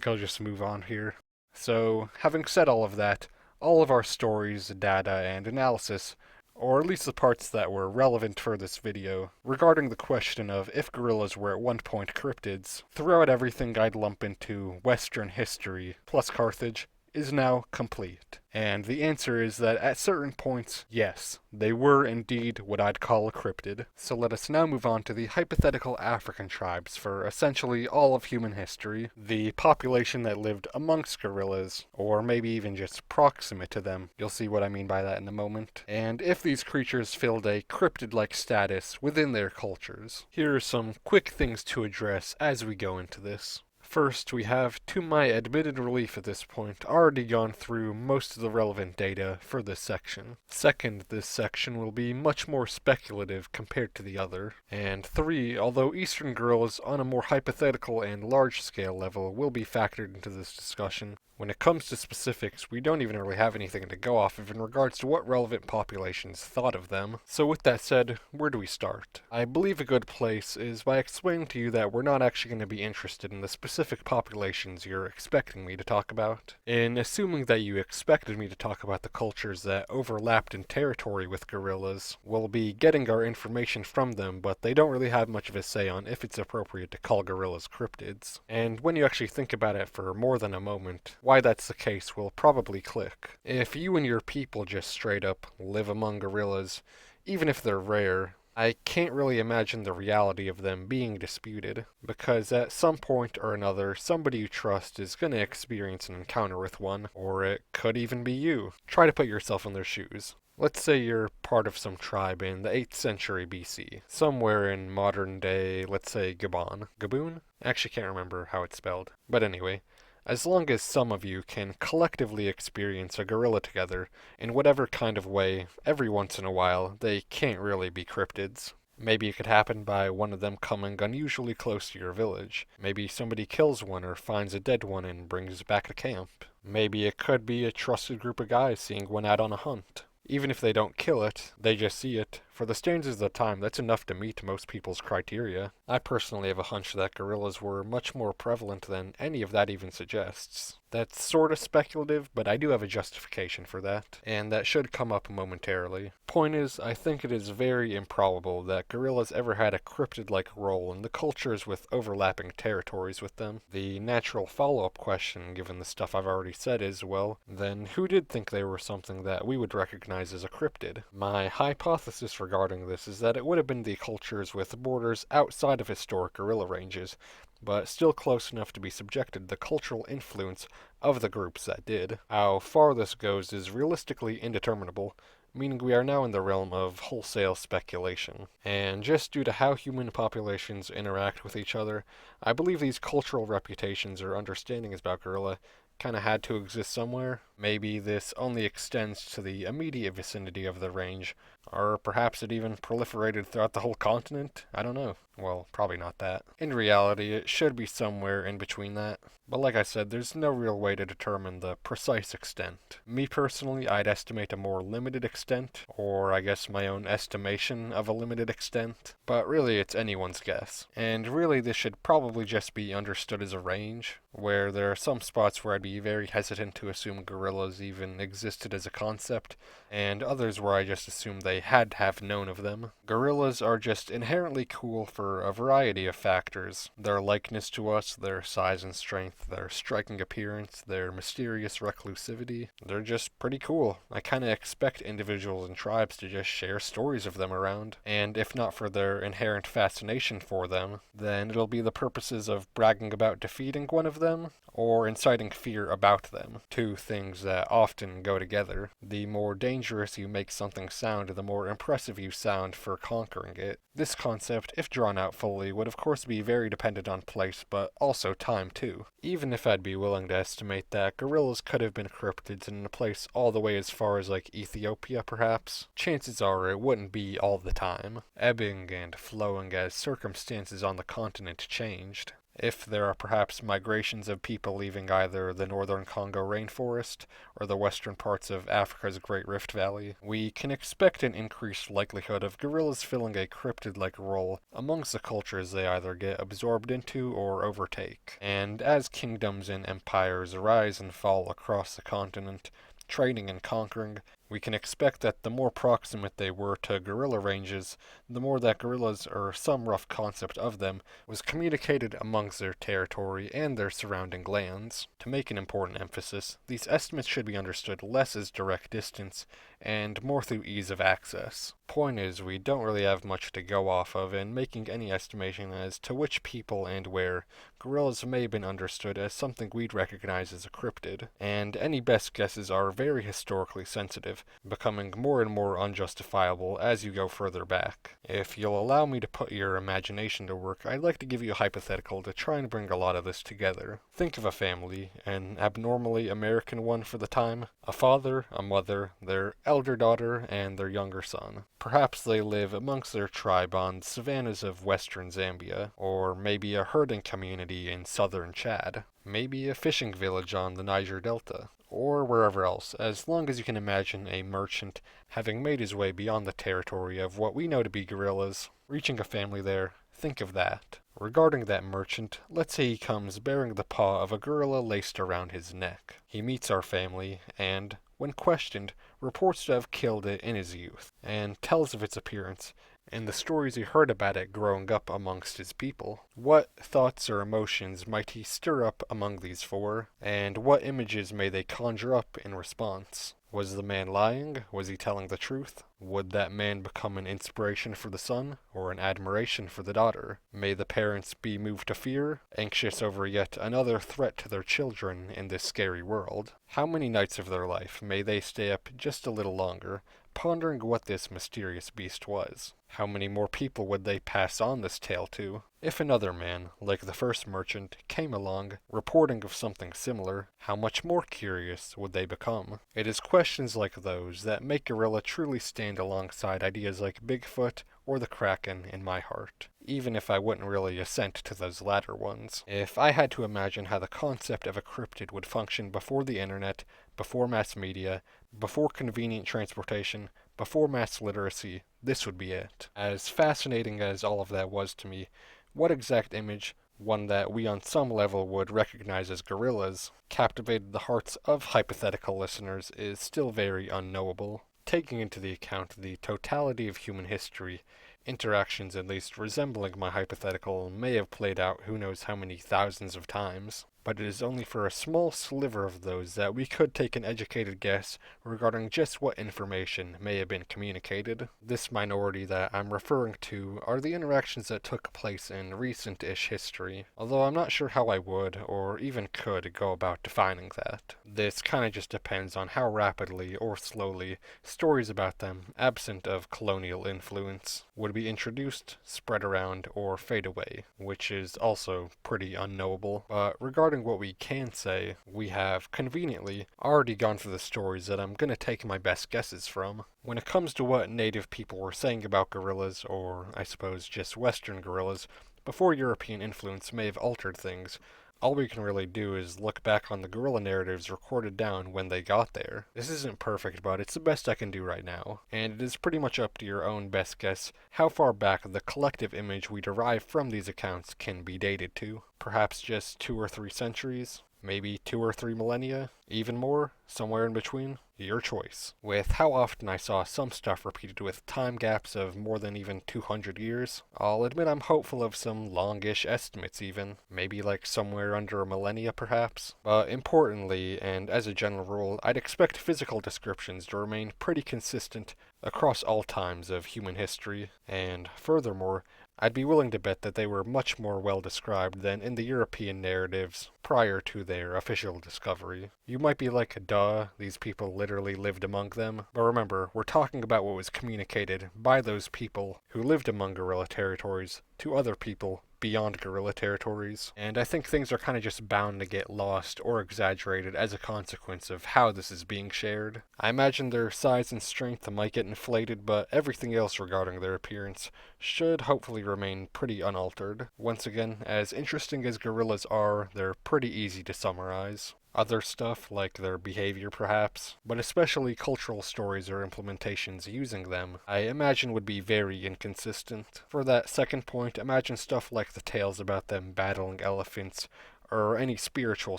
I'll just move on here. So, having said all of that, all of our stories, data, and analysis, or at least the parts that were relevant for this video, regarding the question of if gorillas were at one point cryptids, throughout everything I'd lump into Western history plus Carthage, is now complete. And the answer is that at certain points, yes, they were indeed what I'd call a cryptid. So let us now move on to the hypothetical African tribes for essentially all of human history, the population that lived amongst gorillas, or maybe even just proximate to them. You'll see what I mean by that in a moment. And if these creatures filled a cryptid-like status within their cultures. Here are some quick things to address as we go into this. First, we have, to my admitted relief at this point, already gone through most of the relevant data for this section. Second, this section will be much more speculative compared to the other. And 3, although eastern gorillas on a more hypothetical and large-scale level will be factored into this discussion, when it comes to specifics, we don't even really have anything to go off of in regards to what relevant populations thought of them. So with that said, where do we start? I believe a good place is by explaining to you that we're not actually going to be interested in the specific populations you're expecting me to talk about. In assuming that you expected me to talk about the cultures that overlapped in territory with gorillas, we'll be getting our information from them, but they don't really have much of a say on if it's appropriate to call gorillas cryptids. And when you actually think about it for more than a moment, why that's the case will probably click. If you and your people just straight up live among gorillas, even if they're rare, I can't really imagine the reality of them being disputed, because at some point or another, somebody you trust is going to experience an encounter with one, or it could even be you. Try to put yourself in their shoes. Let's say you're part of some tribe in the 8th century BC, somewhere in modern day, let's say Gabon. Gaboon? I actually can't remember how it's spelled. But anyway, as long as some of you can collectively experience a gorilla together, in whatever kind of way, every once in a while, they can't really be cryptids. Maybe it could happen by one of them coming unusually close to your village. Maybe somebody kills one or finds a dead one and brings it back to camp. Maybe it could be a trusted group of guys seeing one out on a hunt. Even if they don't kill it, they just see it. For the standards of the time, that's enough to meet most people's criteria. I personally have a hunch that gorillas were much more prevalent than any of that even suggests. That's sort of speculative, but I do have a justification for that, and that should come up momentarily. Point is, I think it is very improbable that gorillas ever had a cryptid-like role in the cultures with overlapping territories with them. The natural follow-up question, given the stuff I've already said, is, well, then who did think they were something that we would recognize as a cryptid? My hypothesis regarding this is that it would have been the cultures with borders outside of historic gorilla ranges, but still close enough to be subjected to the cultural influence of the groups that did. How far this goes is realistically indeterminable, meaning we are now in the realm of wholesale speculation. And just due to how human populations interact with each other, I believe these cultural reputations or understandings about gorilla kind of had to exist somewhere. Maybe this only extends to the immediate vicinity of the range, or perhaps it even proliferated throughout the whole continent. I don't know. Well, probably not that. In reality, it should be somewhere in between that. But like I said, there's no real way to determine the precise extent. Me personally, I'd estimate a more limited extent, or I guess my own estimation of a limited extent, but really it's anyone's guess. And really this should probably just be understood as a range, where there are some spots where I'd be very hesitant to assume gorillas even existed as a concept, and others where I just assume they had to have known of them. Gorillas are just inherently cool for a variety of factors. Their likeness to us, their size and strength, their striking appearance, their mysterious reclusivity. They're just pretty cool. I kinda expect individuals and tribes to just share stories of them around, and if not for their inherent fascination for them, then it'll be the purposes of bragging about defeating one of them, or inciting fear about them, two things that often go together. The more dangerous you make something sound, the more impressive you sound for conquering it. This concept, if drawn out fully, would of course be very dependent on place, but also time too. Even if I'd be willing to estimate that gorillas could have been cryptids in a place all the way as far as like Ethiopia perhaps, chances are it wouldn't be all the time, ebbing and flowing as circumstances on the continent changed. If there are perhaps migrations of people leaving either the northern Congo rainforest or the western parts of Africa's Great Rift Valley, we can expect an increased likelihood of gorillas filling a cryptid-like role amongst the cultures they either get absorbed into or overtake. And as kingdoms and empires rise and fall across the continent, trading and conquering, we can expect that the more proximate they were to gorilla ranges, the more that gorillas, or some rough concept of them, was communicated amongst their territory and their surrounding lands. To make an important emphasis, these estimates should be understood less as direct distance and more through ease of access. Point is, we don't really have much to go off of in making any estimation as to which people and where gorillas may have been understood as something we'd recognize as a cryptid, and any best guesses are very historically sensitive, becoming more and more unjustifiable as you go further back. If you'll allow me to put your imagination to work, I'd like to give you a hypothetical to try and bring a lot of this together. Think of a family, an abnormally American one for the time, a father, a mother, their elder daughter, and their younger son. Perhaps they live amongst their tribe on savannas of western Zambia, or maybe a herding community in southern Chad, maybe a fishing village on the Niger Delta, or wherever else, as long as you can imagine a merchant having made his way beyond the territory of what we know to be gorillas, reaching a family there. Think of that. Regarding that merchant, let's say he comes bearing the paw of a gorilla laced around his neck. He meets our family, and, when questioned, reports to have killed it in his youth, and tells of its appearance, and the stories he heard about it growing up amongst his people. What thoughts or emotions might he stir up among these four, and what images may they conjure up in response? Was the man lying? Was he telling the truth? Would that man become an inspiration for the son, or an admiration for the daughter? May the parents be moved to fear, anxious over yet another threat to their children in this scary world? How many nights of their life may they stay up just a little longer, pondering what this mysterious beast was? How many more people would they pass on this tale to? If another man, like the first merchant, came along, reporting of something similar, how much more curious would they become? It is questions like those that make gorilla truly stand alongside ideas like Bigfoot or the Kraken in my heart, even if I wouldn't really assent to those latter ones. If I had to imagine how the concept of a cryptid would function before the internet, before mass media, before convenient transportation, before mass literacy, this would be it. As fascinating as all of that was to me, what exact image, one that we on some level would recognize as gorillas, captivated the hearts of hypothetical listeners is still very unknowable. Taking into the account the totality of human history, interactions at least resembling my hypothetical may have played out who knows how many thousands of times, but it is only for a small sliver of those that we could take an educated guess regarding just what information may have been communicated. This minority that I'm referring to are the interactions that took place in recent-ish history, although I'm not sure how I would, or even could, go about defining that. This kinda just depends on how rapidly or slowly stories about them, absent of colonial influence, would be introduced, spread around, or fade away, which is also pretty unknowable. But regarding regarding what we can say, we have, conveniently, already gone through the stories that I'm going to take my best guesses from. When it comes to what native people were saying about gorillas, or I suppose just Western gorillas, before European influence may have altered things, all we can really do is look back on the gorilla narratives recorded down when they got there. This isn't perfect, but it's the best I can do right now, and it is pretty much up to your own best guess how far back the collective image we derive from these accounts can be dated to. Perhaps just 2 or 3 centuries? Maybe 2 or 3 millennia? Even more? Somewhere in between? Your choice. With how often I saw some stuff repeated with time gaps of more than even 200 years, I'll admit I'm hopeful of some longish estimates even, maybe like somewhere under a millennia perhaps. But importantly, and as a general rule, I'd expect physical descriptions to remain pretty consistent across all times of human history, and furthermore, I'd be willing to bet that they were much more well described than in the European narratives prior to their official discovery. You might be like, duh, these people literally lived among them, but remember, we're talking about what was communicated by those people who lived among gorilla territories to other people beyond gorilla territories, and I think things are kind of just bound to get lost or exaggerated as a consequence of how this is being shared. I imagine their size and strength might get inflated, but everything else regarding their appearance should hopefully remain pretty unaltered. Once again, as interesting as gorillas are, they're pretty easy to summarize. Other stuff, like their behavior perhaps, but especially cultural stories or implementations using them, I imagine would be very inconsistent. For that second point, imagine stuff like the tales about them battling elephants, or any spiritual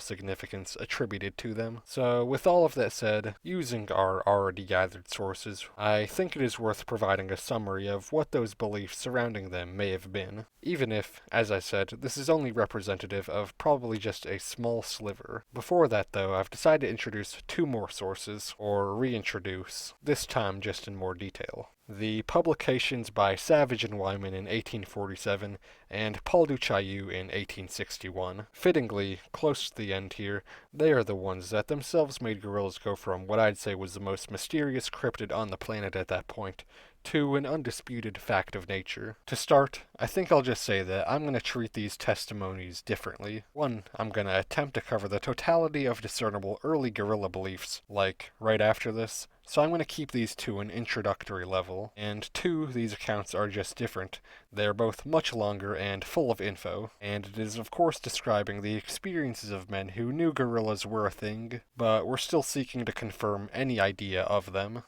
significance attributed to them. So, with all of that said, using our already gathered sources, I think it is worth providing a summary of what those beliefs surrounding them may have been, even if, as I said, this is only representative of probably just a small sliver. Before that, though, I've decided to introduce 2 more sources, or reintroduce, this time just in more detail. The publications by Savage and Wyman in 1847 and Paul du Chaillu in 1861. Fittingly, close to the end here, they are the ones that themselves made gorillas go from what I'd say was the most mysterious cryptid on the planet at that point to an undisputed fact of nature. To start, I think I'll just say that I'm going to treat these testimonies differently. 1, I'm going to attempt to cover the totality of discernible early gorilla beliefs, like right after this, so I'm going to keep these to an introductory level. And 2, these accounts are just different. They're both much longer and full of info, and it is of course describing the experiences of men who knew gorillas were a thing, but were still seeking to confirm any idea of them.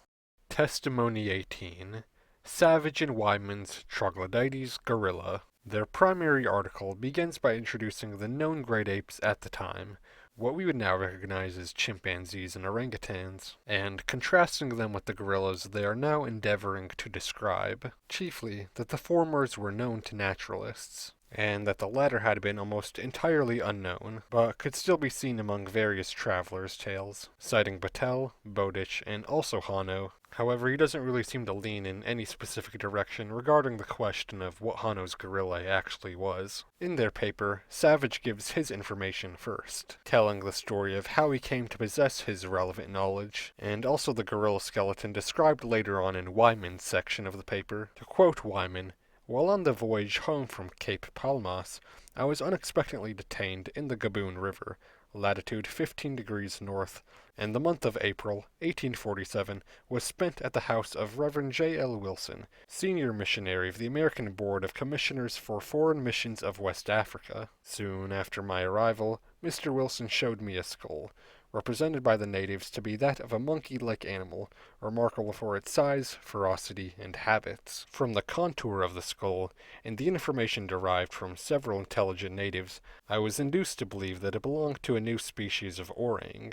Testimony 18. Savage and Wyman's Troglodytes Gorilla. Their primary article begins by introducing the known great apes at the time, what we would now recognize as chimpanzees and orangutans, and contrasting them with the gorillas they are now endeavoring to describe, chiefly that the formers were known to naturalists, and that the latter had been almost entirely unknown, but could still be seen among various travelers' tales, citing Battelle, Bowdich, and also Hano. However, he doesn't really seem to lean in any specific direction regarding the question of what Hano's gorilla actually was. In their paper, Savage gives his information first, telling the story of how he came to possess his relevant knowledge, and also the gorilla skeleton described later on in Wyman's section of the paper. To quote Wyman, "While on the voyage home from Cape Palmas, I was unexpectedly detained in the Gaboon River, latitude 15 degrees north, and the month of April, 1847, was spent at the house of Rev. J.L. Wilson, senior missionary of the American Board of Commissioners for Foreign Missions of West Africa. Soon after my arrival, Mr. Wilson showed me a skull, represented by the natives to be that of a monkey-like animal, remarkable for its size, ferocity, and habits. From the contour of the skull, and the information derived from several intelligent natives, I was induced to believe that it belonged to a new species of orang.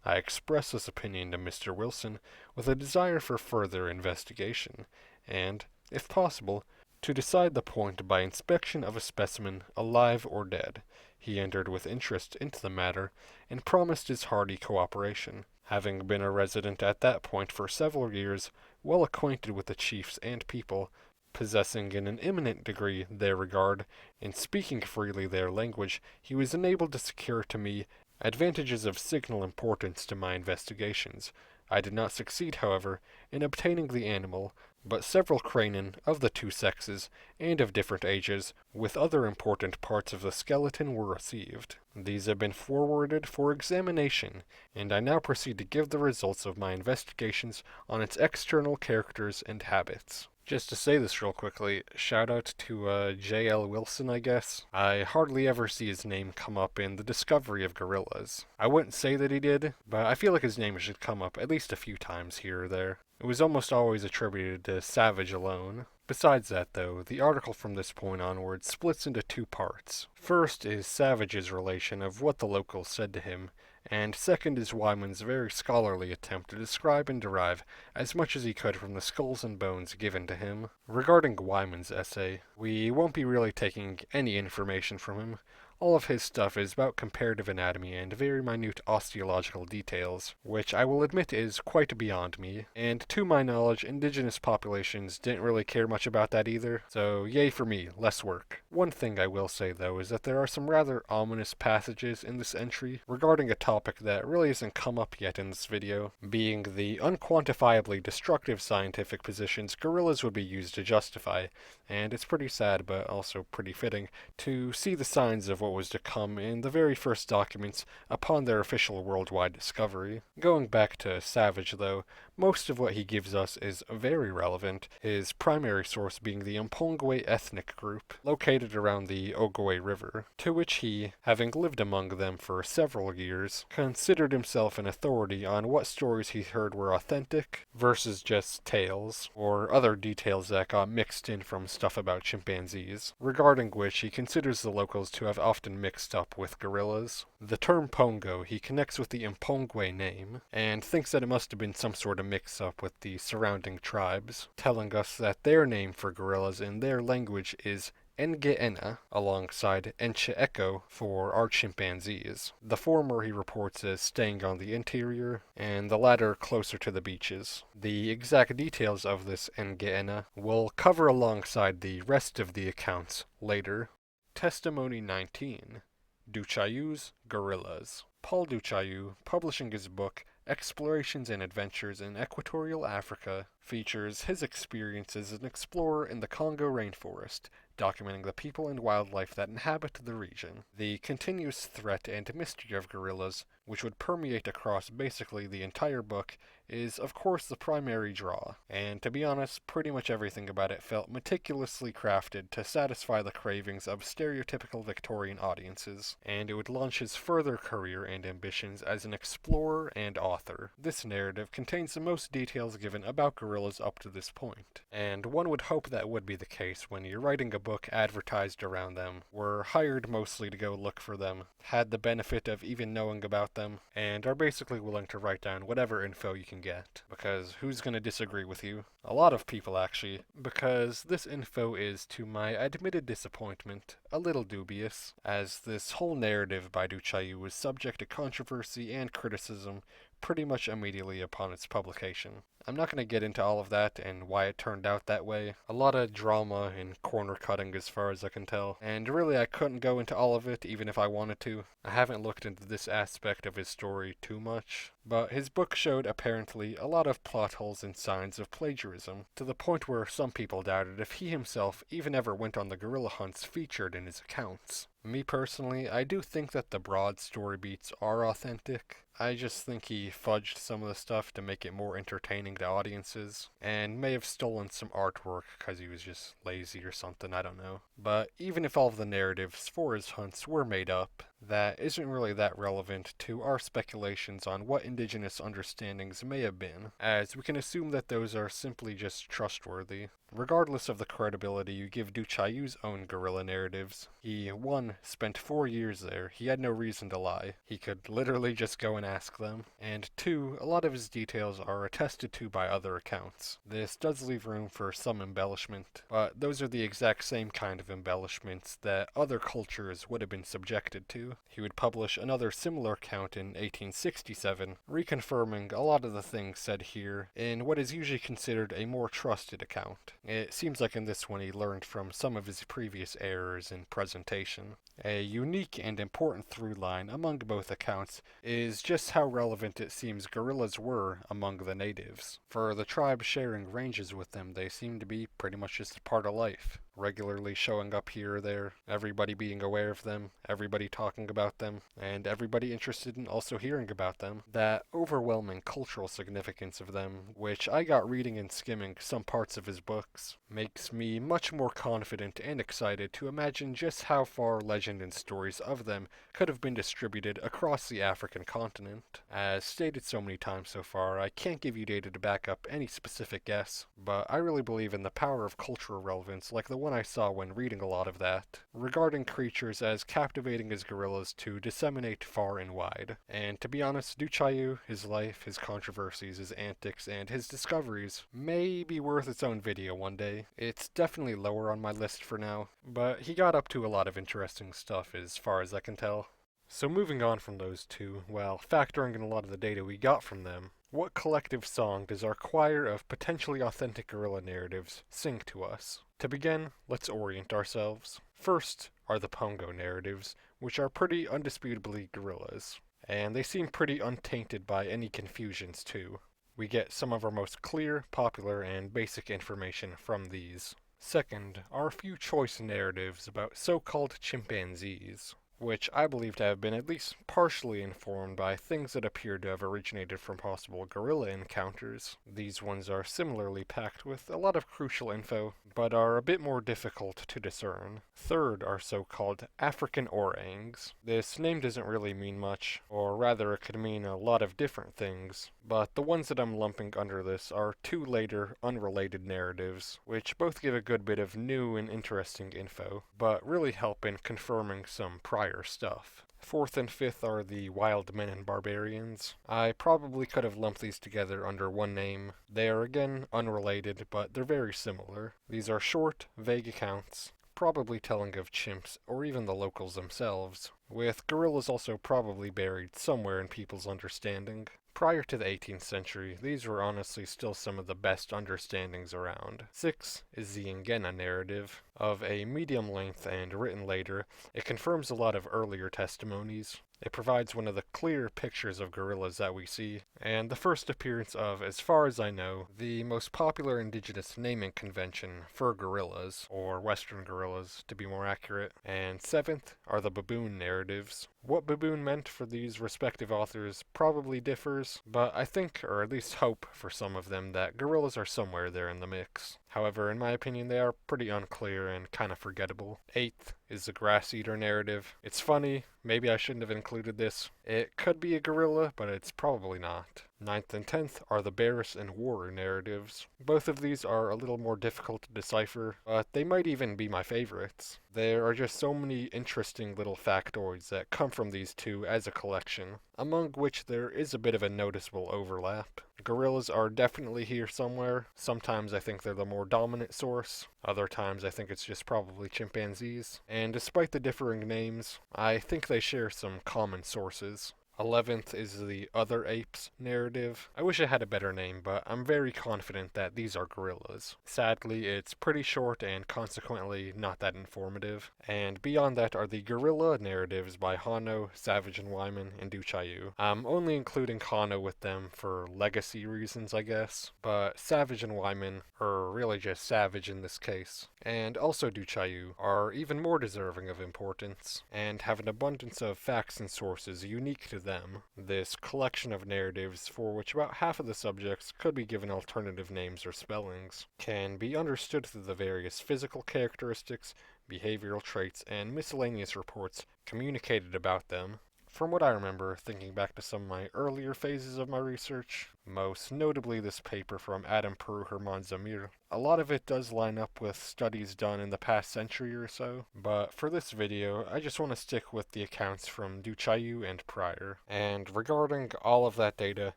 I expressed this opinion to Mr. Wilson with a desire for further investigation, and, if possible, to decide the point by inspection of a specimen, alive or dead. He entered with interest into the matter, and promised his hearty cooperation. Having been a resident at that point for several years, well acquainted with the chiefs and people, possessing in an eminent degree their regard, and speaking freely their language, he was enabled to secure to me advantages of signal importance to my investigations. I did not succeed, however, in obtaining the animal, but several cranium of the two sexes and of different ages with other important parts of the skeleton were received. These have been forwarded for examination, and I now proceed to give the results of my investigations on its external characters and habits. Just to say this real quickly, shout out to J.L. Wilson, I guess. I hardly ever see his name come up in the discovery of gorillas. I wouldn't say that he did, but I feel like his name should come up at least a few times here or there. It was almost always attributed to Savage alone. Besides that, though, the article from this point onward splits into two parts. First is Savage's relation of what the locals said to him, and second is Wyman's very scholarly attempt to describe and derive as much as he could from the skulls and bones given to him. Regarding Wyman's essay, we won't be really taking any information from him. All of his stuff is about comparative anatomy and very minute osteological details, which I will admit is quite beyond me, and to my knowledge, indigenous populations didn't really care much about that either, so yay for me, less work. One thing I will say though is that there are some rather ominous passages in this entry regarding a topic that really hasn't come up yet in this video, being the unquantifiably destructive scientific positions gorillas would be used to justify, and it's pretty sad but also pretty fitting to see the signs of what was to come in the very first documents upon their official worldwide discovery. Going back to Savage, though, most of what he gives us is very relevant, his primary source being the Mpongwe ethnic group, located around the Ogwe River, to which he, having lived among them for several years, considered himself an authority on what stories he heard were authentic versus just tales, or other details that got mixed in from stuff about chimpanzees, regarding which he considers the locals to have often mixed up with gorillas. The term Pongo he connects with the Mpongwe name, and thinks that it must have been some sort of mix-up with the surrounding tribes, telling us that their name for gorillas in their language is Ingẽna, alongside Enche for our chimpanzees. The former he reports as staying on the interior, and the latter closer to the beaches. The exact details of this Ingẽna we'll cover alongside the rest of the accounts later. Testimony 19. Du Chaillu's Gorillas. Paul Du Chaillu, publishing his book Explorations and Adventures in Equatorial Africa, features his experience as an explorer in the Congo rainforest, documenting the people and wildlife that inhabit the region. The continuous threat and mystery of gorillas, which would permeate across basically the entire book, is of course the primary draw, and to be honest, pretty much everything about it felt meticulously crafted to satisfy the cravings of stereotypical Victorian audiences, and it would launch his further career and ambitions as an explorer and author. This narrative contains the most details given about gorillas up to this point, and one would hope that would be the case when you're writing a book advertised around them, were hired mostly to go look for them, had the benefit of even knowing about them, and are basically willing to write down whatever info you can get, because who's going to disagree with you? A lot of people actually, because this info is, to my admitted disappointment, a little dubious, as this whole narrative by Du Chaillu was subject to controversy and criticism pretty much immediately upon its publication. I'm not going to get into all of that and why it turned out that way. A lot of drama and corner cutting as far as I can tell, and really I couldn't go into all of it even if I wanted to. I haven't looked into this aspect of his story too much, but his book showed apparently a lot of plot holes and signs of plagiarism, to the point where some people doubted if he himself even ever went on the gorilla hunts featured in his accounts. Me personally, I do think that the broad story beats are authentic. I just think he fudged some of the stuff to make it more entertaining to audiences, and may have stolen some artwork because he was just lazy or something, I don't know. But even if all of the narratives for his hunts were made up, that isn't really that relevant to our speculations on what indigenous understandings may have been, as we can assume that those are simply just trustworthy. Regardless of the credibility you give Du Chaillu's own gorilla narratives, he, 1, spent 4 years there, he had no reason to lie. He could literally just go and ask them. And 2, a lot of his details are attested to by other accounts. This does leave room for some embellishment, but those are the exact same kind of embellishments that other cultures would have been subjected to. Chaillu. He would publish another similar account in 1867, reconfirming a lot of the things said here in what is usually considered a more trusted account. It seems like in this one he learned from some of his previous errors in presentation. A unique and important through line among both accounts is just how relevant it seems gorillas were among the natives. For the tribe sharing ranges with them, they seem to be pretty much just a part of life, regularly showing up here or there, everybody being aware of them, everybody talking about them, and everybody interested in also hearing about them. That overwhelming cultural significance of them, which I got reading and skimming some parts of his books, makes me much more confident and excited to imagine just how far legend and stories of them could have been distributed across the African continent. As stated so many times so far, I can't give you data to back up any specific guess, but I really believe in the power of cultural relevance like the one I saw when reading a lot of that, regarding creatures as captivating as gorillas to disseminate far and wide. And to be honest, Du Chaillu, his life, his controversies, his antics, and his discoveries may be worth its own video one day. It's definitely lower on my list for now, but he got up to a lot of interesting stuff as far as I can tell. So moving on from those two, well, factoring in a lot of the data we got from them, what collective song does our choir of potentially authentic gorilla narratives sing to us? To begin, let's orient ourselves. First are the Pongo narratives, which are pretty undisputably gorillas, and they seem pretty untainted by any confusions too. We get some of our most clear, popular, and basic information from these. Second are a few choice narratives about so-called chimpanzees, which I believe to have been at least partially informed by things that appear to have originated from possible gorilla encounters. These ones are similarly packed with a lot of crucial info, but are a bit more difficult to discern. Third are so-called African orangs. This name doesn't really mean much, or rather it could mean a lot of different things, but the ones that I'm lumping under this are two later, unrelated narratives, which both give a good bit of new and interesting info, but really help in confirming some prior stuff. Fourth and fifth are the wild men and barbarians. I probably could have lumped these together under one name. They are again unrelated, but they're very similar. These are short, vague accounts, probably telling of chimps or even the locals themselves, with gorillas also probably buried somewhere in people's understanding. Prior to the 18th century, these were honestly still some of the best understandings around. 6 is the Ingẽna narrative. Of a medium length and written later, it confirms a lot of earlier testimonies. It provides one of the clear pictures of gorillas that we see, and the first appearance of, as far as I know, the most popular indigenous naming convention for gorillas, or western gorillas to be more accurate. And 7th are the baboon narratives. What baboon meant for these respective authors probably differs, but I think, or at least hope for some of them, that gorillas are somewhere there in the mix. However, in my opinion, they are pretty unclear and kind of forgettable. 8th is the grass eater narrative. It's funny, maybe I shouldn't have included this. It could be a gorilla, but it's probably not. 9th and 10th are the bears and warrior narratives. Both of these are a little more difficult to decipher, but they might even be my favorites. There are just so many interesting little factoids that come from these two as a collection, among which there is a bit of a noticeable overlap. Gorillas are definitely here somewhere. Sometimes I think they're the more dominant source. Other times I think it's just probably chimpanzees. And despite the differing names, I think they share some common sources. 11th is the Other Apes narrative. I wish I had a better name, but I'm very confident that these are gorillas. Sadly, it's pretty short and consequently not that informative. And beyond that are the gorilla narratives by Hano, Savage and Wyman, and Du Chaillu. I'm only including Hano with them for legacy reasons, I guess, but Savage and Wyman, or really just Savage in this case, and also Du Chaillu, are even more deserving of importance, and have an abundance of facts and sources unique to them. This collection of narratives, for which about half of the subjects could be given alternative names or spellings, can be understood through the various physical characteristics, behavioral traits, and miscellaneous reports communicated about them. From what I remember, thinking back to some of my earlier phases of my research, most notably this paper from Adam Peru Herman Zamir, a lot of it does line up with studies done in the past century or so, but for this video, I just want to stick with the accounts from Du Chaillu and prior. And regarding all of that data,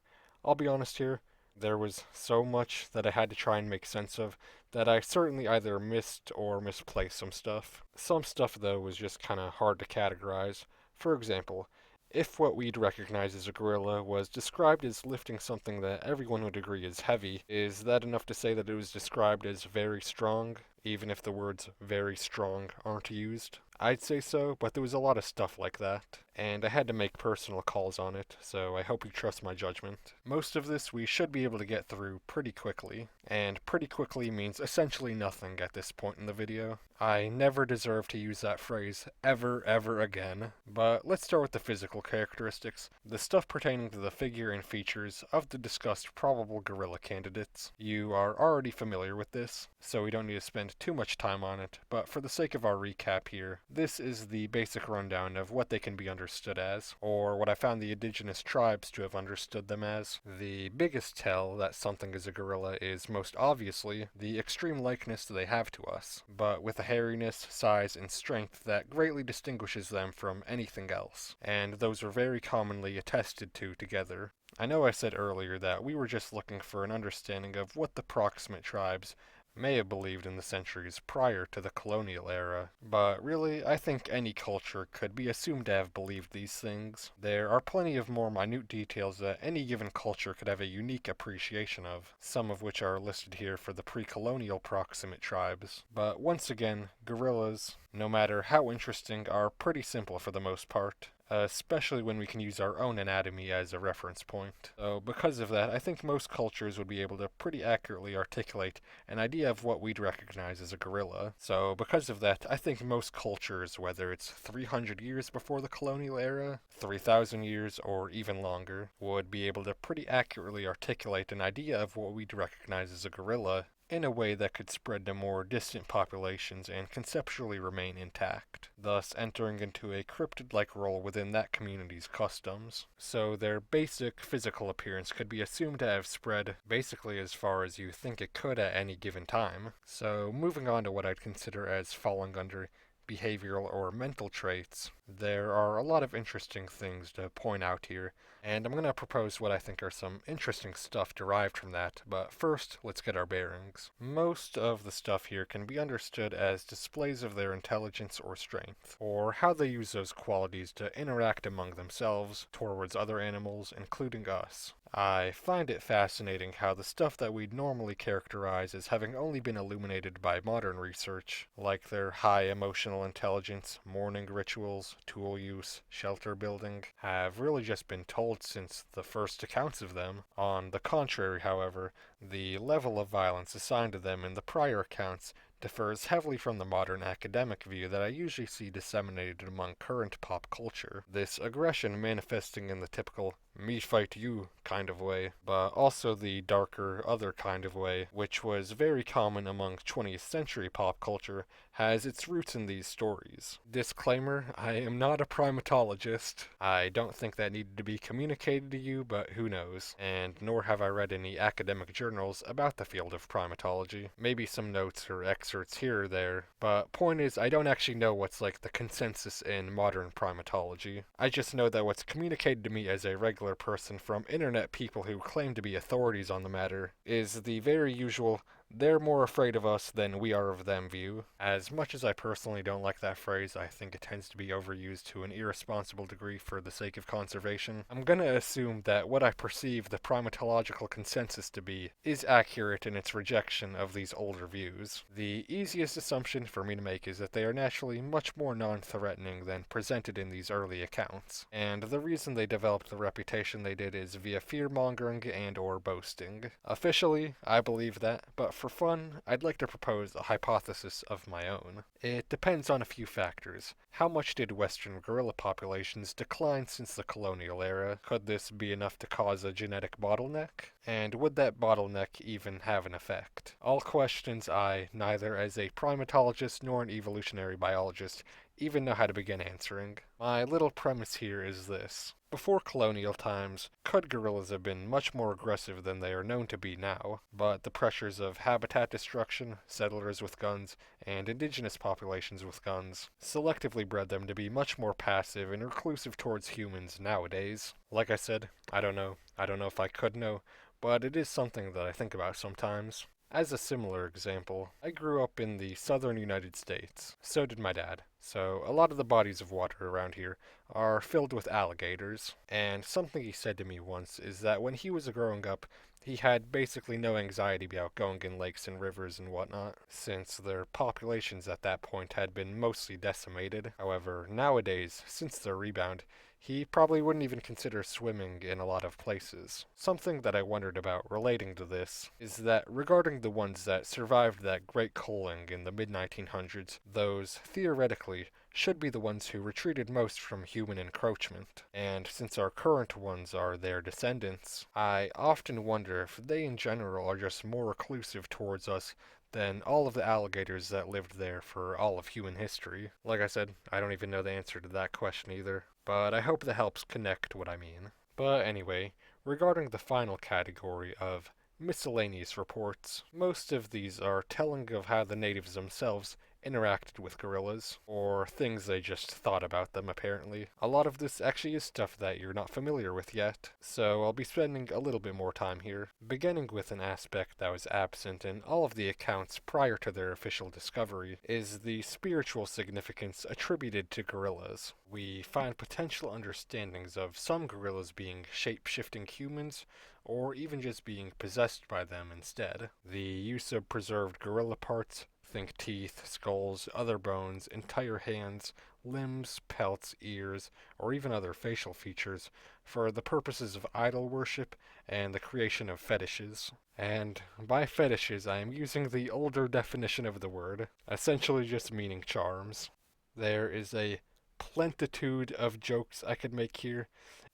I'll be honest here, there was so much that I had to try and make sense of that I certainly either missed or misplaced some stuff. Some stuff, though, was just kind of hard to categorize. For example, if what we'd recognize as a gorilla was described as lifting something that everyone would agree is heavy, is that enough to say that it was described as very strong, even if the words very strong aren't used? I'd say so, but there was a lot of stuff like that, and I had to make personal calls on it, so I hope you trust my judgment. Most of this we should be able to get through pretty quickly, and pretty quickly means essentially nothing at this point in the video. I never deserve to use that phrase ever again, but let's start with the physical characteristics, the stuff pertaining to the figure and features of the discussed probable gorilla candidates. You are already familiar with this, so we don't need to spend too much time on it, but for the sake of our recap here, this is the basic rundown of what they can be understood as, or what I found the indigenous tribes to have understood them as. The biggest tell that something is a gorilla is most obviously the extreme likeness they have to us, but with a hairiness, size, and strength that greatly distinguishes them from anything else, and those are very commonly attested to together. I know I said earlier that we were just looking for an understanding of what the proximate tribes may have believed in the centuries prior to the colonial era, but really, I think any culture could be assumed to have believed these things. There are plenty of more minute details that any given culture could have a unique appreciation of, some of which are listed here for the pre-colonial proximate tribes. But once again, gorillas, no matter how interesting, are pretty simple for the most part, especially when we can use our own anatomy as a reference point. So because of that, I think most cultures would be able to pretty accurately articulate an idea of what we'd recognize as a gorilla. So because of that, I think most cultures, whether it's 300 years before the colonial era, 3,000 years, or even longer, would be able to pretty accurately articulate an idea of what we'd recognize as a gorilla in a way that could spread to more distant populations and conceptually remain intact, thus entering into a cryptid-like role within that community's customs. So their basic physical appearance could be assumed to have spread basically as far as you think it could at any given time. So moving on to what I'd consider as falling under behavioral or mental traits, there are a lot of interesting things to point out here, and I'm going to propose what I think are some interesting stuff derived from that, but first, let's get our bearings. Most of the stuff here can be understood as displays of their intelligence or strength, or how they use those qualities to interact among themselves, towards other animals, including us. I find it fascinating how the stuff that we'd normally characterize as having only been illuminated by modern research, like their high emotional intelligence, mourning rituals, tool use, shelter building, have really just been told since the first accounts of them. On the contrary, however, the level of violence assigned to them in the prior accounts differs heavily from the modern academic view that I usually see disseminated among current pop culture. This aggression manifesting in the typical me fight you kind of way, but also the darker other kind of way, which was very common among 20th century pop culture, has its roots in these stories. Disclaimer, I am not a primatologist. I don't think that needed to be communicated to you, but who knows. And nor have I read any academic journals about the field of primatology. Maybe some notes or excerpts here or there, but point is, I don't actually know what's like the consensus in modern primatology. I just know that what's communicated to me as a regular person from internet people who claim to be authorities on the matter is the very usual "they're more afraid of us than we are of them" view. As much as I personally don't like that phrase, I think it tends to be overused to an irresponsible degree for the sake of conservation. I'm gonna assume that what I perceive the primatological consensus to be is accurate in its rejection of these older views. The easiest assumption for me to make is that they are naturally much more non-threatening than presented in these early accounts, and the reason they developed the reputation they did is via fear-mongering and or boasting. Officially, I believe that, but for fun, I'd like to propose a hypothesis of my own. It depends on a few factors. How much did Western gorilla populations decline since the colonial era? Could this be enough to cause a genetic bottleneck? And would that bottleneck even have an effect? All questions I, neither as a primatologist nor an evolutionary biologist, even know how to begin answering. My little premise here is this. Before colonial times, could gorillas have been much more aggressive than they are known to be now, but the pressures of habitat destruction, settlers with guns, and indigenous populations with guns selectively bred them to be much more passive and reclusive towards humans nowadays. Like I said, I don't know if I could know, but it is something that I think about sometimes. As a similar example, I grew up in the southern United States. So did my dad. So a lot of the bodies of water around here are filled with alligators. And something he said to me once is that when he was growing up, he had basically no anxiety about going in lakes and rivers and whatnot, since their populations at that point had been mostly decimated. However, nowadays, since their rebound, he probably wouldn't even consider swimming in a lot of places. Something that I wondered about relating to this is that regarding the ones that survived that great culling in the mid-1900s, those, theoretically, should be the ones who retreated most from human encroachment. And since our current ones are their descendants, I often wonder if they in general are just more reclusive towards us than all of the alligators that lived there for all of human history. Like I said, I don't even know the answer to that question either, but I hope that helps connect what I mean. But anyway, regarding the final category of miscellaneous reports, most of these are telling of how the natives themselves interacted with gorillas, or things they just thought about them apparently. A lot of this actually is stuff that you're not familiar with yet, so I'll be spending a little bit more time here, beginning with an aspect that was absent in all of the accounts prior to their official discovery, is the spiritual significance attributed to gorillas. We find potential understandings of some gorillas being shape-shifting humans, or even just being possessed by them instead. The use of preserved gorilla parts, think teeth, skulls, other bones, entire hands, limbs, pelts, ears, or even other facial features, for the purposes of idol worship and the creation of fetishes. And by fetishes, I am using the older definition of the word, essentially just meaning charms. There is a plentitude of jokes I could make here.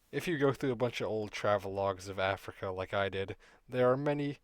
If you go through a bunch of old travel logs of Africa like I did, there are many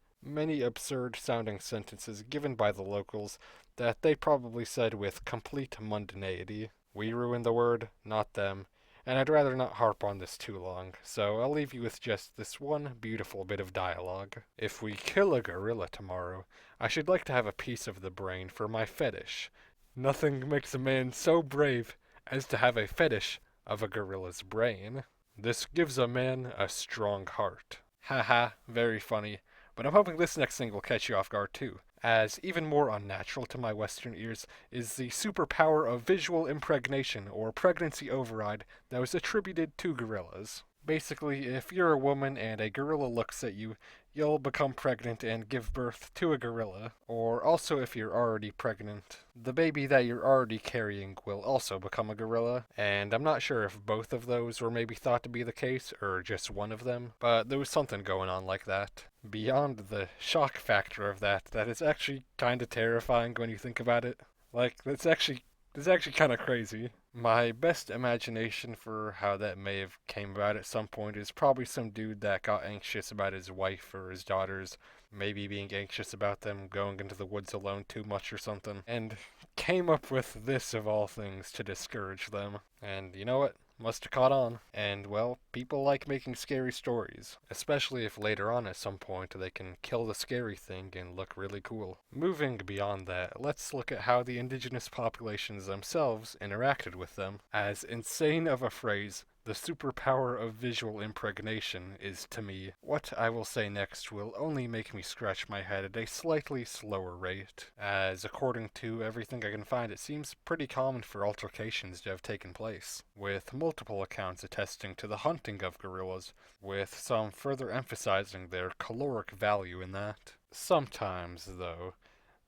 absurd sounding sentences given by the locals that they probably said with complete mundanity. We ruined the word, not them, and I'd rather not harp on this too long, so I'll leave you with just this one beautiful bit of dialogue. If we kill a gorilla tomorrow, I should like to have a piece of the brain for my fetish. Nothing makes a man so brave as to have a fetish of a gorilla's brain. This gives a man a strong heart. Haha, very funny. But I'm hoping this next thing will catch you off guard too, as even more unnatural to my Western ears is the superpower of visual impregnation or pregnancy override that was attributed to gorillas. Basically, if you're a woman and a gorilla looks at you, you'll become pregnant and give birth to a gorilla. Or also, if you're already pregnant, the baby that you're already carrying will also become a gorilla. And I'm not sure if both of those were maybe thought to be the case, or just one of them, but there was something going on like that. Beyond the shock factor of that is actually kind of terrifying when you think about it. Like, it's actually kind of crazy. My best imagination for how that may have came about at some point is probably some dude that got anxious about his wife or his daughters, maybe being anxious about them going into the woods alone too much or something, and came up with this of all things to discourage them. And you know what? Must have caught on. And, well, people like making scary stories, especially if later on at some point they can kill the scary thing and look really cool. Moving beyond that, let's look at how the indigenous populations themselves interacted with them. As insane of a phrase the superpower of visual impregnation is to me, what I will say next will only make me scratch my head at a slightly slower rate, as according to everything I can find it seems pretty common for altercations to have taken place, with multiple accounts attesting to the hunting of gorillas, with some further emphasizing their caloric value in that. Sometimes, though,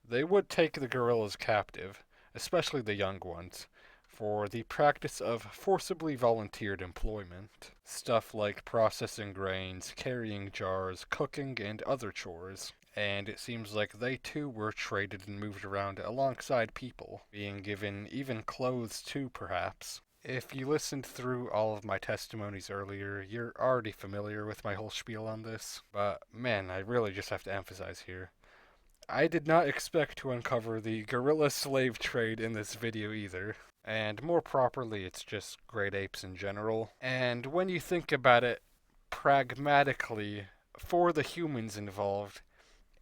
they would take the gorillas captive, especially the young ones, for the practice of forcibly volunteered employment. Stuff like processing grains, carrying jars, cooking, and other chores. And it seems like they too were traded and moved around alongside people, being given even clothes too, perhaps. If you listened through all of my testimonies earlier, you're already familiar with my whole spiel on this, but man, I really just have to emphasize here. I did not expect to uncover the gorilla slave trade in this video either. And more properly, it's just great apes in general. And when you think about it pragmatically, for the humans involved,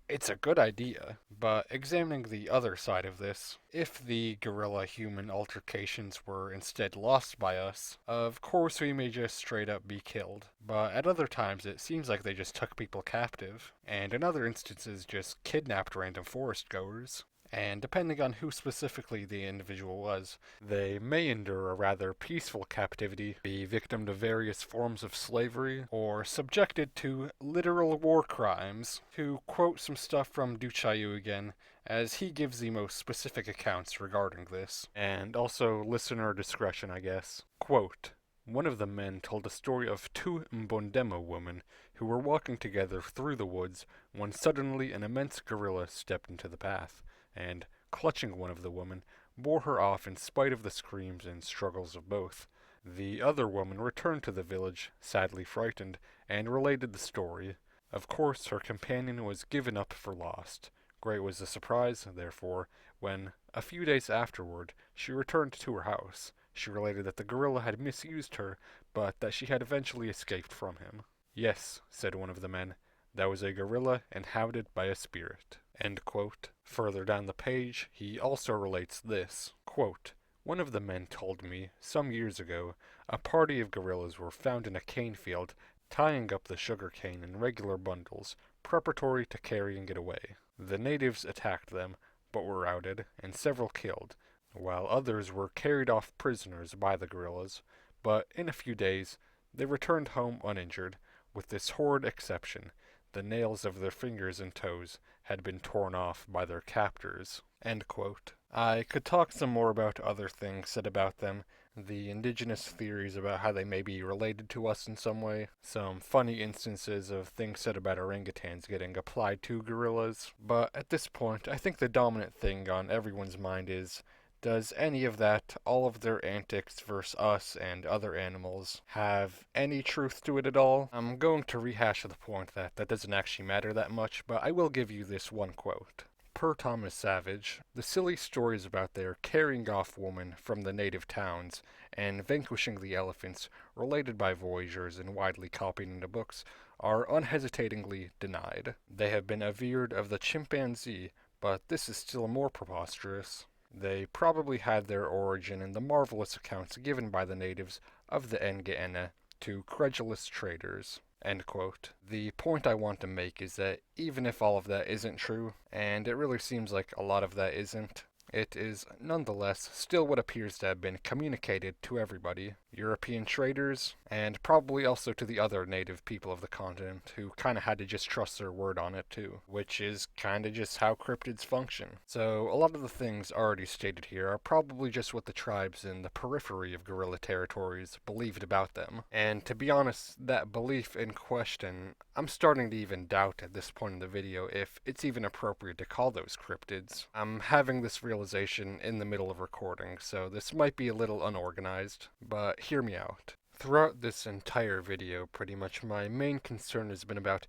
It's a good idea, but examining the other side of this, if the gorilla-human altercations were instead lost by us, of course we may just straight up be killed, but at other times it seems like they just took people captive, and in other instances just kidnapped random forest goers. And depending on who specifically the individual was, they may endure a rather peaceful captivity, be victim to various forms of slavery, or subjected to literal war crimes. To quote some stuff from Chaillu again, as he gives the most specific accounts regarding this. And also listener discretion, I guess. Quote, one of the men told a story of two Mbondemo women who were walking together through the woods when suddenly an immense gorilla stepped into the path and, clutching one of the women, bore her off in spite of the screams and struggles of both. The other woman returned to the village, sadly frightened, and related the story. Of course, her companion was given up for lost. Great was the surprise, therefore, when, a few days afterward, she returned to her house. She related that the gorilla had misused her, but that she had eventually escaped from him. Yes, said one of the men, that was a gorilla inhabited by a spirit. End quote. Further down the page, he also relates this, quote, one of the men told me, some years ago, a party of gorillas were found in a cane field, tying up the sugar cane in regular bundles, preparatory to carrying it away. The natives attacked them, but were routed, and several killed, while others were carried off prisoners by the gorillas, but in a few days they returned home uninjured, with this horrid exception. The nails of their fingers and toes had been torn off by their captors. End quote. I could talk some more about other things said about them, the indigenous theories about how they may be related to us in some way, some funny instances of things said about orangutans getting applied to gorillas, but at this point I think the dominant thing on everyone's mind is, does any of that, all of their antics versus us and other animals, have any truth to it at all? I'm going to rehash the point that doesn't actually matter that much, but I will give you this one quote. Per Thomas Savage, the silly stories about their carrying off women from the native towns and vanquishing the elephants related by voyagers and widely copied into books are unhesitatingly denied. They have been averred of the chimpanzee, but this is still more preposterous. They probably had their origin in the marvelous accounts given by the natives of the Ingẽna to credulous traders. End quote. The point I want to make is that even if all of that isn't true, and it really seems like a lot of that isn't, it is nonetheless still what appears to have been communicated to everybody, European traders, and probably also to the other native people of the continent, who kinda had to just trust their word on it too, which is kinda just how cryptids function. So a lot of the things already stated here are probably just what the tribes in the periphery of gorilla territories believed about them. And to be honest, that belief in question, I'm starting to even doubt at this point in the video if it's even appropriate to call those cryptids. I'm having this realization in the middle of recording, so this might be a little unorganized, but hear me out. Throughout this entire video, pretty much my main concern has been about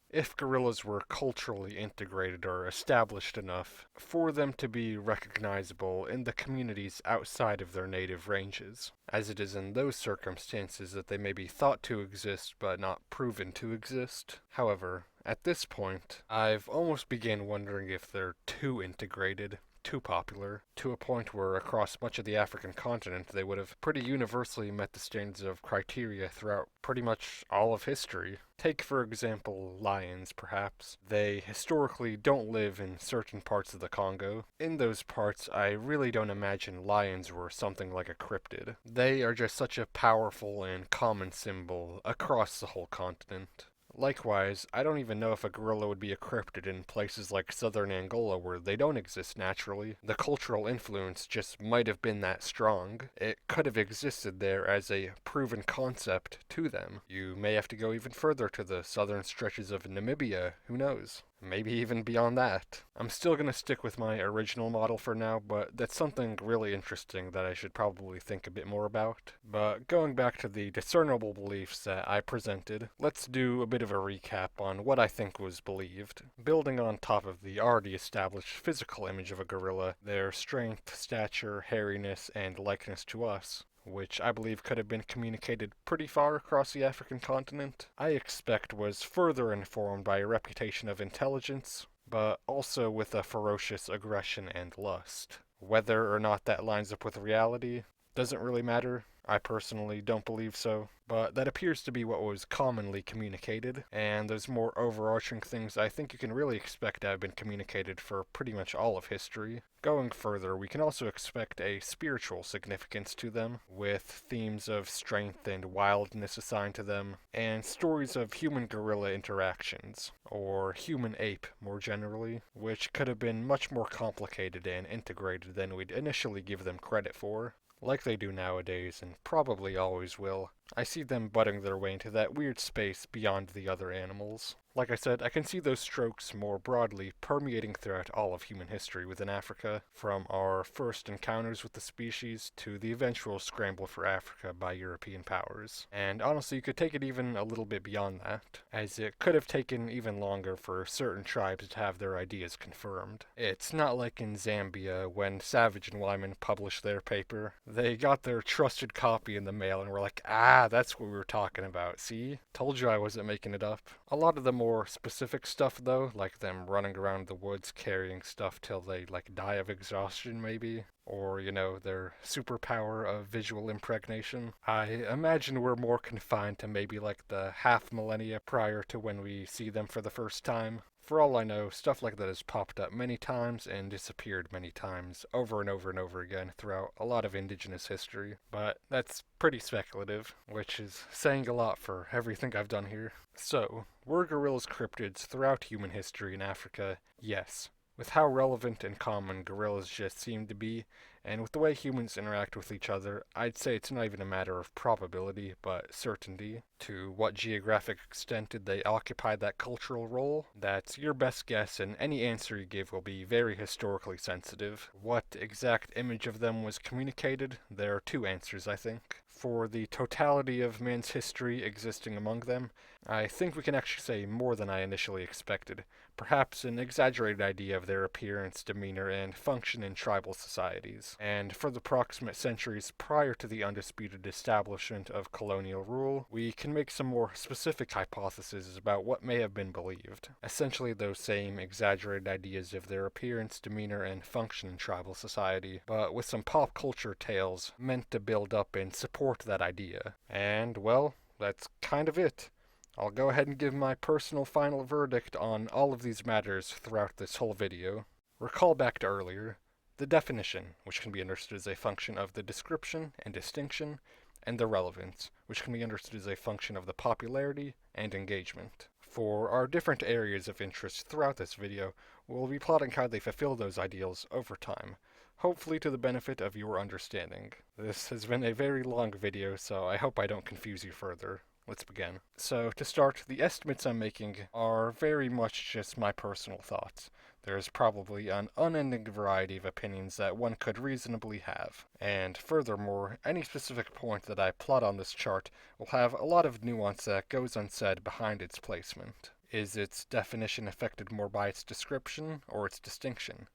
if gorillas were culturally integrated or established enough for them to be recognizable in the communities outside of their native ranges, as it is in those circumstances that they may be thought to exist but not proven to exist. However, at this point, I've almost began wondering if they're too integrated, too popular, to a point where across much of the African continent they would have pretty universally met the standards of criteria throughout pretty much all of history. Take, for example, lions, perhaps. They historically don't live in certain parts of the Congo. In those parts, I really don't imagine lions were something like a cryptid. They are just such a powerful and common symbol across the whole continent. Likewise, I don't even know if a gorilla would be a cryptid in places like southern Angola where they don't exist naturally. The cultural influence just might have been that strong. It could have existed there as a proven concept to them. You may have to go even further to the southern stretches of Namibia, who knows? Maybe even beyond that. I'm still going to stick with my original model for now, but that's something really interesting that I should probably think a bit more about. But going back to the discernible beliefs that I presented, let's do a bit of a recap on what I think was believed. Building on top of the already established physical image of a gorilla, their strength, stature, hairiness, and likeness to us, which I believe could have been communicated pretty far across the African continent, I expect was further informed by a reputation of intelligence, but also with a ferocious aggression and lust. Whether or not that lines up with reality doesn't really matter. I personally don't believe so, but that appears to be what was commonly communicated, and those more overarching things I think you can really expect to have been communicated for pretty much all of history. Going further, we can also expect a spiritual significance to them, with themes of strength and wildness assigned to them, and stories of human-gorilla interactions, or human-ape more generally, which could have been much more complicated and integrated than we'd initially give them credit for. Like they do nowadays, and probably always will, I see them butting their way into that weird space beyond the other animals. Like I said, I can see those strokes more broadly permeating throughout all of human history within Africa, from our first encounters with the species to the eventual scramble for Africa by European powers. And honestly, you could take it even a little bit beyond that, as it could have taken even longer for certain tribes to have their ideas confirmed. It's not like in Zambia when Savage and Wyman published their paper. They got their trusted copy in the mail and were like, that's what we were talking about, see? Told you I wasn't making it up. A lot of the more specific stuff though, like them running around the woods carrying stuff till they die of exhaustion maybe, or their superpower of visual impregnation, I imagine we're more confined to maybe the half millennia prior to when we see them for the first time. For all I know, stuff like that has popped up many times and disappeared many times, over and over and over again throughout a lot of indigenous history. But that's pretty speculative, which is saying a lot for everything I've done here. So, were gorillas cryptids throughout human history in Africa? Yes. With how relevant and common gorillas just seem to be, and with the way humans interact with each other, I'd say it's not even a matter of probability, but certainty. To what geographic extent did they occupy that cultural role? That's your best guess, and any answer you give will be very historically sensitive. What exact image of them was communicated? There are two answers, I think. For the totality of man's history existing among them, I think we can actually say more than I initially expected. Perhaps an exaggerated idea of their appearance, demeanor, and function in tribal societies. And for the proximate centuries prior to the undisputed establishment of colonial rule, we can make some more specific hypotheses about what may have been believed. Essentially those same exaggerated ideas of their appearance, demeanor, and function in tribal society, but with some pop culture tales meant to build up and support that idea. And, well, that's kind of it. I'll go ahead and give my personal final verdict on all of these matters throughout this whole video. Recall back to earlier, the definition, which can be understood as a function of the description and distinction, and the relevance, which can be understood as a function of the popularity and engagement. For our different areas of interest throughout this video, we'll be plotting how they fulfill those ideals over time, hopefully to the benefit of your understanding. This has been a very long video, so I hope I don't confuse you further. Let's begin. So, to start, the estimates I'm making are very much just my personal thoughts. There is probably an unending variety of opinions that one could reasonably have. And furthermore, any specific point that I plot on this chart will have a lot of nuance that goes unsaid behind its placement. Is its definition affected more by its description or its distinction?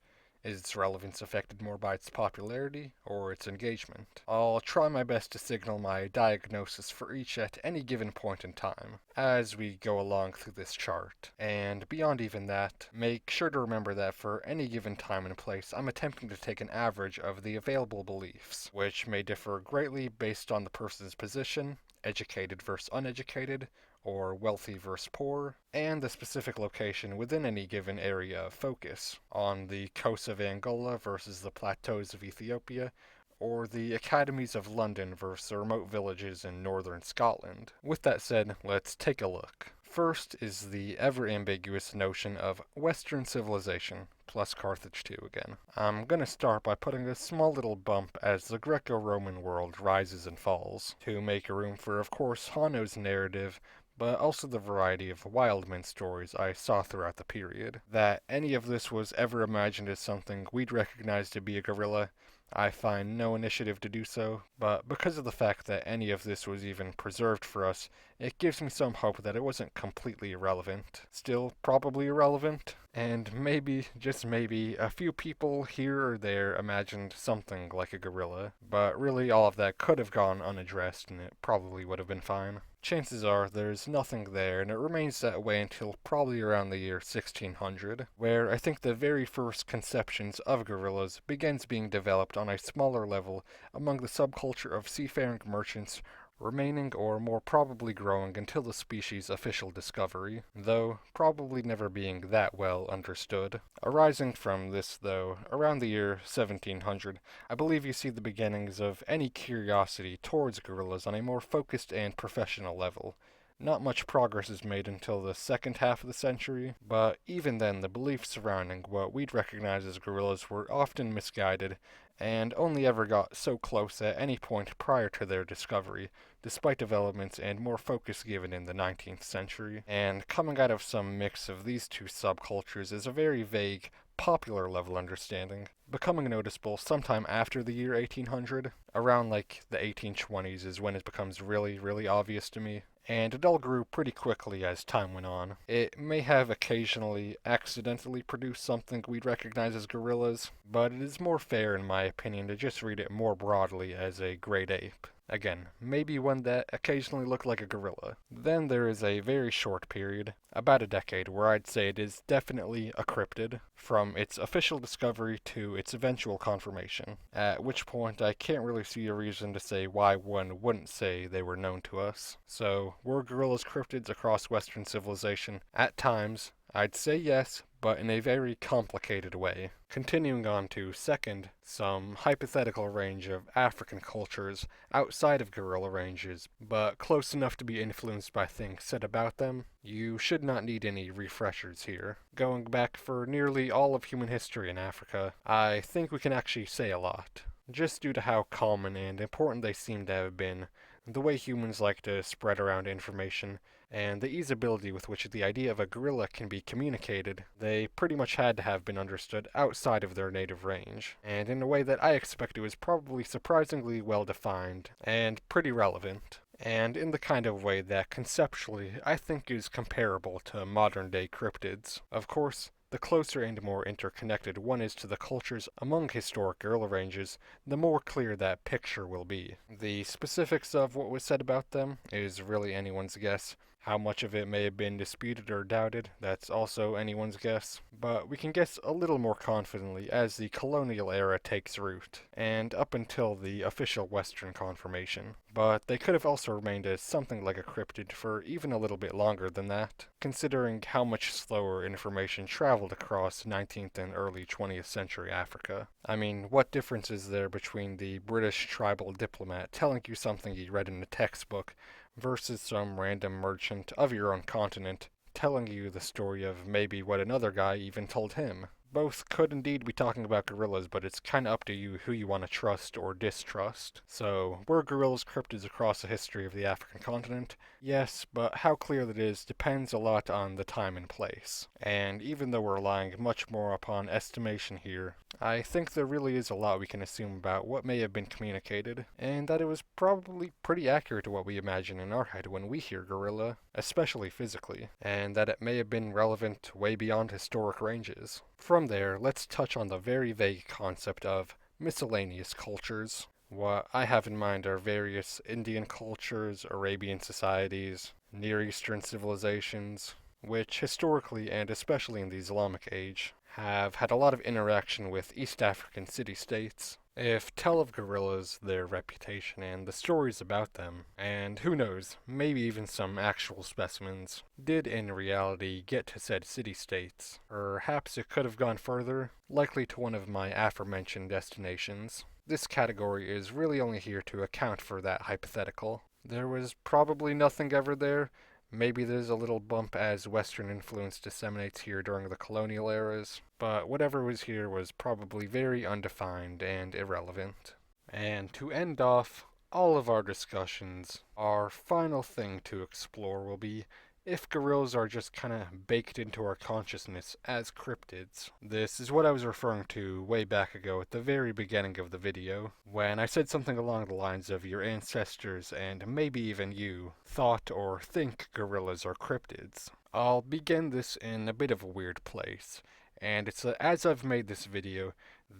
Is its relevance affected more by its popularity or its engagement? I'll try my best to signal my diagnosis for each at any given point in time as we go along through this chart. And beyond even that, make sure to remember that for any given time and place, I'm attempting to take an average of the available beliefs, which may differ greatly based on the person's position, educated versus uneducated, or wealthy versus poor, and the specific location within any given area of focus, on the coast of Angola versus the plateaus of Ethiopia, or the academies of London versus the remote villages in northern Scotland. With that said, let's take a look. First is the ever-ambiguous notion of Western civilization, plus Carthage too again. I'm gonna start by putting a small little bump as the Greco-Roman world rises and falls, to make room for, of course, Hanno's narrative, but also the variety of wildman stories I saw throughout the period. That any of this was ever imagined as something we'd recognize to be a gorilla, I find no initiative to do so, but because of the fact that any of this was even preserved for us, it gives me some hope that it wasn't completely irrelevant. Still probably irrelevant, and maybe, just maybe, a few people here or there imagined something like a gorilla, but really all of that could have gone unaddressed and it probably would have been fine. Chances are there's nothing there, and it remains that way until probably around the year 1600, where I think the very first conceptions of gorillas begins being developed on a smaller level among the subculture of seafaring merchants, remaining or more probably growing until the species' official discovery, though probably never being that well understood. Arising from this, though, around the year 1700, I believe you see the beginnings of any curiosity towards gorillas on a more focused and professional level. Not much progress is made until the second half of the century, but even then the beliefs surrounding what we'd recognize as gorillas were often misguided and only ever got so close at any point prior to their discovery, despite developments and more focus given in the 19th century. And coming out of some mix of these two subcultures is a very vague, popular level understanding, becoming noticeable sometime after the year 1800. Around like the 1820s is when it becomes really, really obvious to me, and it all grew pretty quickly as time went on. It may have occasionally accidentally produced something we'd recognize as gorillas, but it is more fair in my opinion to just read it more broadly as a great ape. Again, maybe one that occasionally looked like a gorilla. Then there is a very short period, about a decade, where I'd say it is definitely a cryptid, from its official discovery to its eventual confirmation, at which point I can't really see a reason to say why one wouldn't say they were known to us. So, were gorillas cryptids across Western civilization? At times, I'd say yes, but in a very complicated way. Continuing on to second, some hypothetical range of African cultures outside of gorilla ranges, but close enough to be influenced by things said about them. You should not need any refreshers here. Going back for nearly all of human history in Africa, I think we can actually say a lot, just due to how common and important they seem to have been, the way humans like to spread around information, and the easeability with which the idea of a gorilla can be communicated. They pretty much had to have been understood outside of their native range, and in a way that I expect it was probably surprisingly well defined and pretty relevant, and in the kind of way that conceptually I think is comparable to modern day cryptids. Of course, the closer and more interconnected one is to the cultures among historic gorilla ranges, the more clear that picture will be. The specifics of what was said about them is really anyone's guess. How much of it may have been disputed or doubted, that's also anyone's guess, but we can guess a little more confidently as the colonial era takes root, and up until the official Western confirmation. But they could have also remained as something like a cryptid for even a little bit longer than that, considering how much slower information traveled across 19th and early 20th century Africa. I mean, what difference is there between the British tribal diplomat telling you something he read in a textbook versus some random merchant of your own continent telling you the story of maybe what another guy even told him? Both could indeed be talking about gorillas, but it's kinda up to you who you want to trust or distrust. So, were gorillas cryptids across the history of the African continent? Yes, but how clear that is depends a lot on the time and place. And even though we're relying much more upon estimation here, I think there really is a lot we can assume about what may have been communicated, and that it was probably pretty accurate to what we imagine in our head when we hear gorilla, especially physically, and that it may have been relevant way beyond historic ranges. From there, let's touch on the very vague concept of miscellaneous cultures. What I have in mind are various Indian cultures, Arabian societies, Near Eastern civilizations, which historically, and especially in the Islamic age, have had a lot of interaction with East African city-states. If tell of gorillas, their reputation, and the stories about them, and who knows, maybe even some actual specimens, did in reality get to said city-states, perhaps it could have gone further, likely to one of my aforementioned destinations. This category is really only here to account for that hypothetical. There was probably nothing ever there. Maybe there's a little bump as Western influence disseminates here during the colonial eras, but whatever was here was probably very undefined and irrelevant. And to end off all of our discussions, our final thing to explore will be if gorillas are just kind of baked into our consciousness as cryptids. This is what I was referring to way back ago at the very beginning of the video, when I said something along the lines of your ancestors and maybe even you thought or think gorillas are cryptids. I'll begin this in a bit of a weird place, and it's as I've made this video,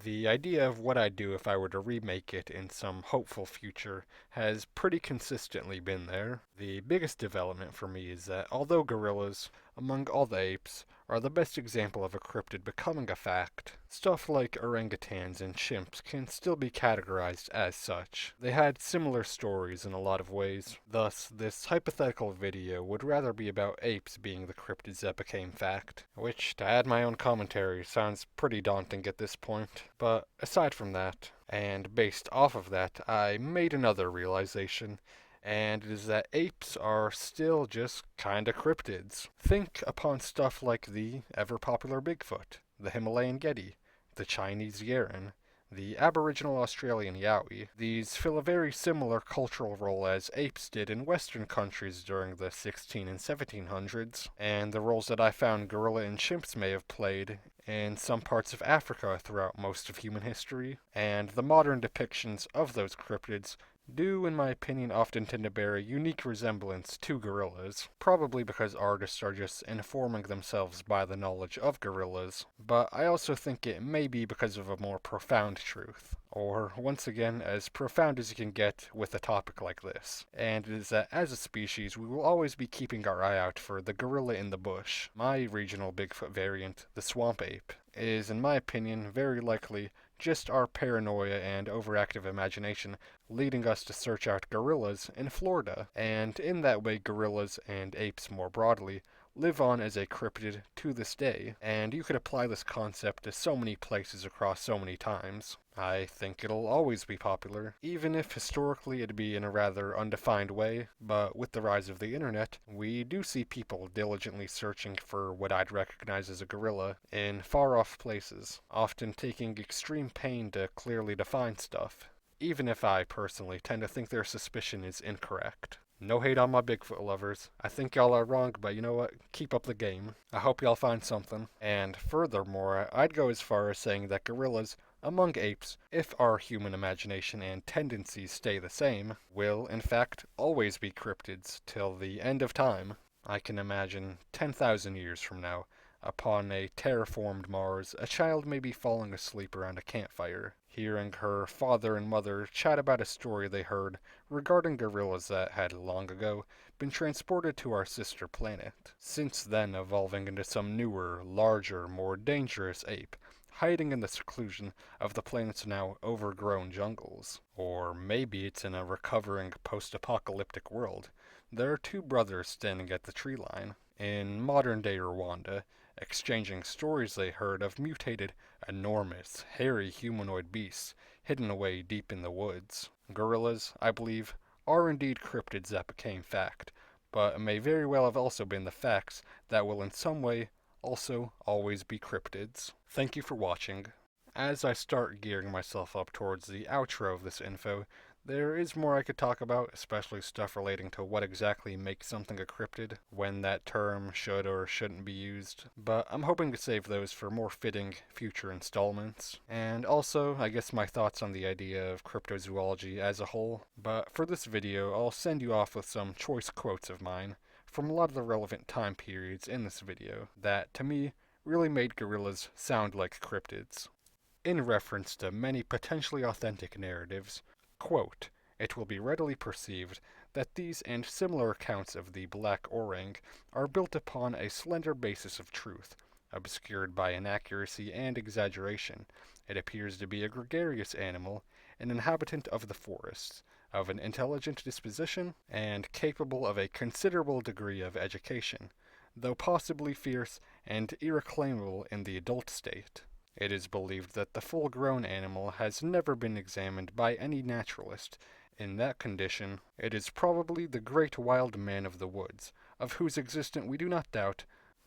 the idea of what I'd do if I were to remake it in some hopeful future has pretty consistently been there. The biggest development for me is that although gorillas, among all the apes, are the best example of a cryptid becoming a fact, stuff like orangutans and chimps can still be categorized as such. They had similar stories in a lot of ways. Thus, this hypothetical video would rather be about apes being the cryptids that became fact, which, to add my own commentary, sounds pretty daunting at this point. But aside from that, and based off of that, I made another realization, and it is that apes are still just kinda cryptids. Think upon stuff like the ever-popular Bigfoot, the Himalayan Yeti, the Chinese Yeren, the Aboriginal Australian Yowie. These fill a very similar cultural role as apes did in Western countries during the 16 and 1700s, and the roles that I found gorilla and chimps may have played in some parts of Africa throughout most of human history, and the modern depictions of those cryptids do, in my opinion, often tend to bear a unique resemblance to gorillas, probably because artists are just informing themselves by the knowledge of gorillas, but I also think it may be because of a more profound truth, or, once again, as profound as you can get with a topic like this, and it is that as a species we will always be keeping our eye out for the gorilla in the bush. My regional Bigfoot variant, the swamp ape, is, in my opinion, very likely just our paranoia and overactive imagination leading us to search out gorillas in Florida, and in that way gorillas and apes more broadly live on as a cryptid to this day, and you could apply this concept to so many places across so many times. I think it'll always be popular, even if historically it'd be in a rather undefined way, but with the rise of the internet, we do see people diligently searching for what I'd recognize as a gorilla in far-off places, often taking extreme pain to clearly define stuff, even if I personally tend to think their suspicion is incorrect. No hate on my Bigfoot lovers. I think y'all are wrong, but you know what? Keep up the game. I hope y'all find something. And furthermore, I'd go as far as saying that gorillas, among apes, if our human imagination and tendencies stay the same, will, in fact, always be cryptids till the end of time. I can imagine 10,000 years from now, upon a terraformed Mars, a child may be falling asleep around a campfire, hearing her father and mother chat about a story they heard regarding gorillas that had long ago been transported to our sister planet, since then evolving into some newer, larger, more dangerous ape, hiding in the seclusion of the planet's now overgrown jungles. Or maybe it's in a recovering post-apocalyptic world. There are two brothers standing at the tree line, in modern-day Rwanda, exchanging stories they heard of mutated, enormous, hairy humanoid beasts hidden away deep in the woods. Gorillas, I believe, are indeed cryptids that became fact, but may very well have also been the facts that will in some way also always be cryptids. Thank you for watching. As I start gearing myself up towards the outro of this info, there is more I could talk about, especially stuff relating to what exactly makes something a cryptid, when that term should or shouldn't be used, but I'm hoping to save those for more fitting future installments. And also, I guess my thoughts on the idea of cryptozoology as a whole, but for this video I'll send you off with some choice quotes of mine from a lot of the relevant time periods in this video that, to me, really made gorillas sound like cryptids. In reference to many potentially authentic narratives, quote, "It will be readily perceived that these and similar accounts of the black orang are built upon a slender basis of truth, obscured by inaccuracy and exaggeration. It appears to be a gregarious animal, an inhabitant of the forests, of an intelligent disposition, and capable of a considerable degree of education, though possibly fierce and irreclaimable in the adult state. It is believed that the full-grown animal has never been examined by any naturalist. In that condition, it is probably the great wild man of the woods, of whose existence we do not doubt,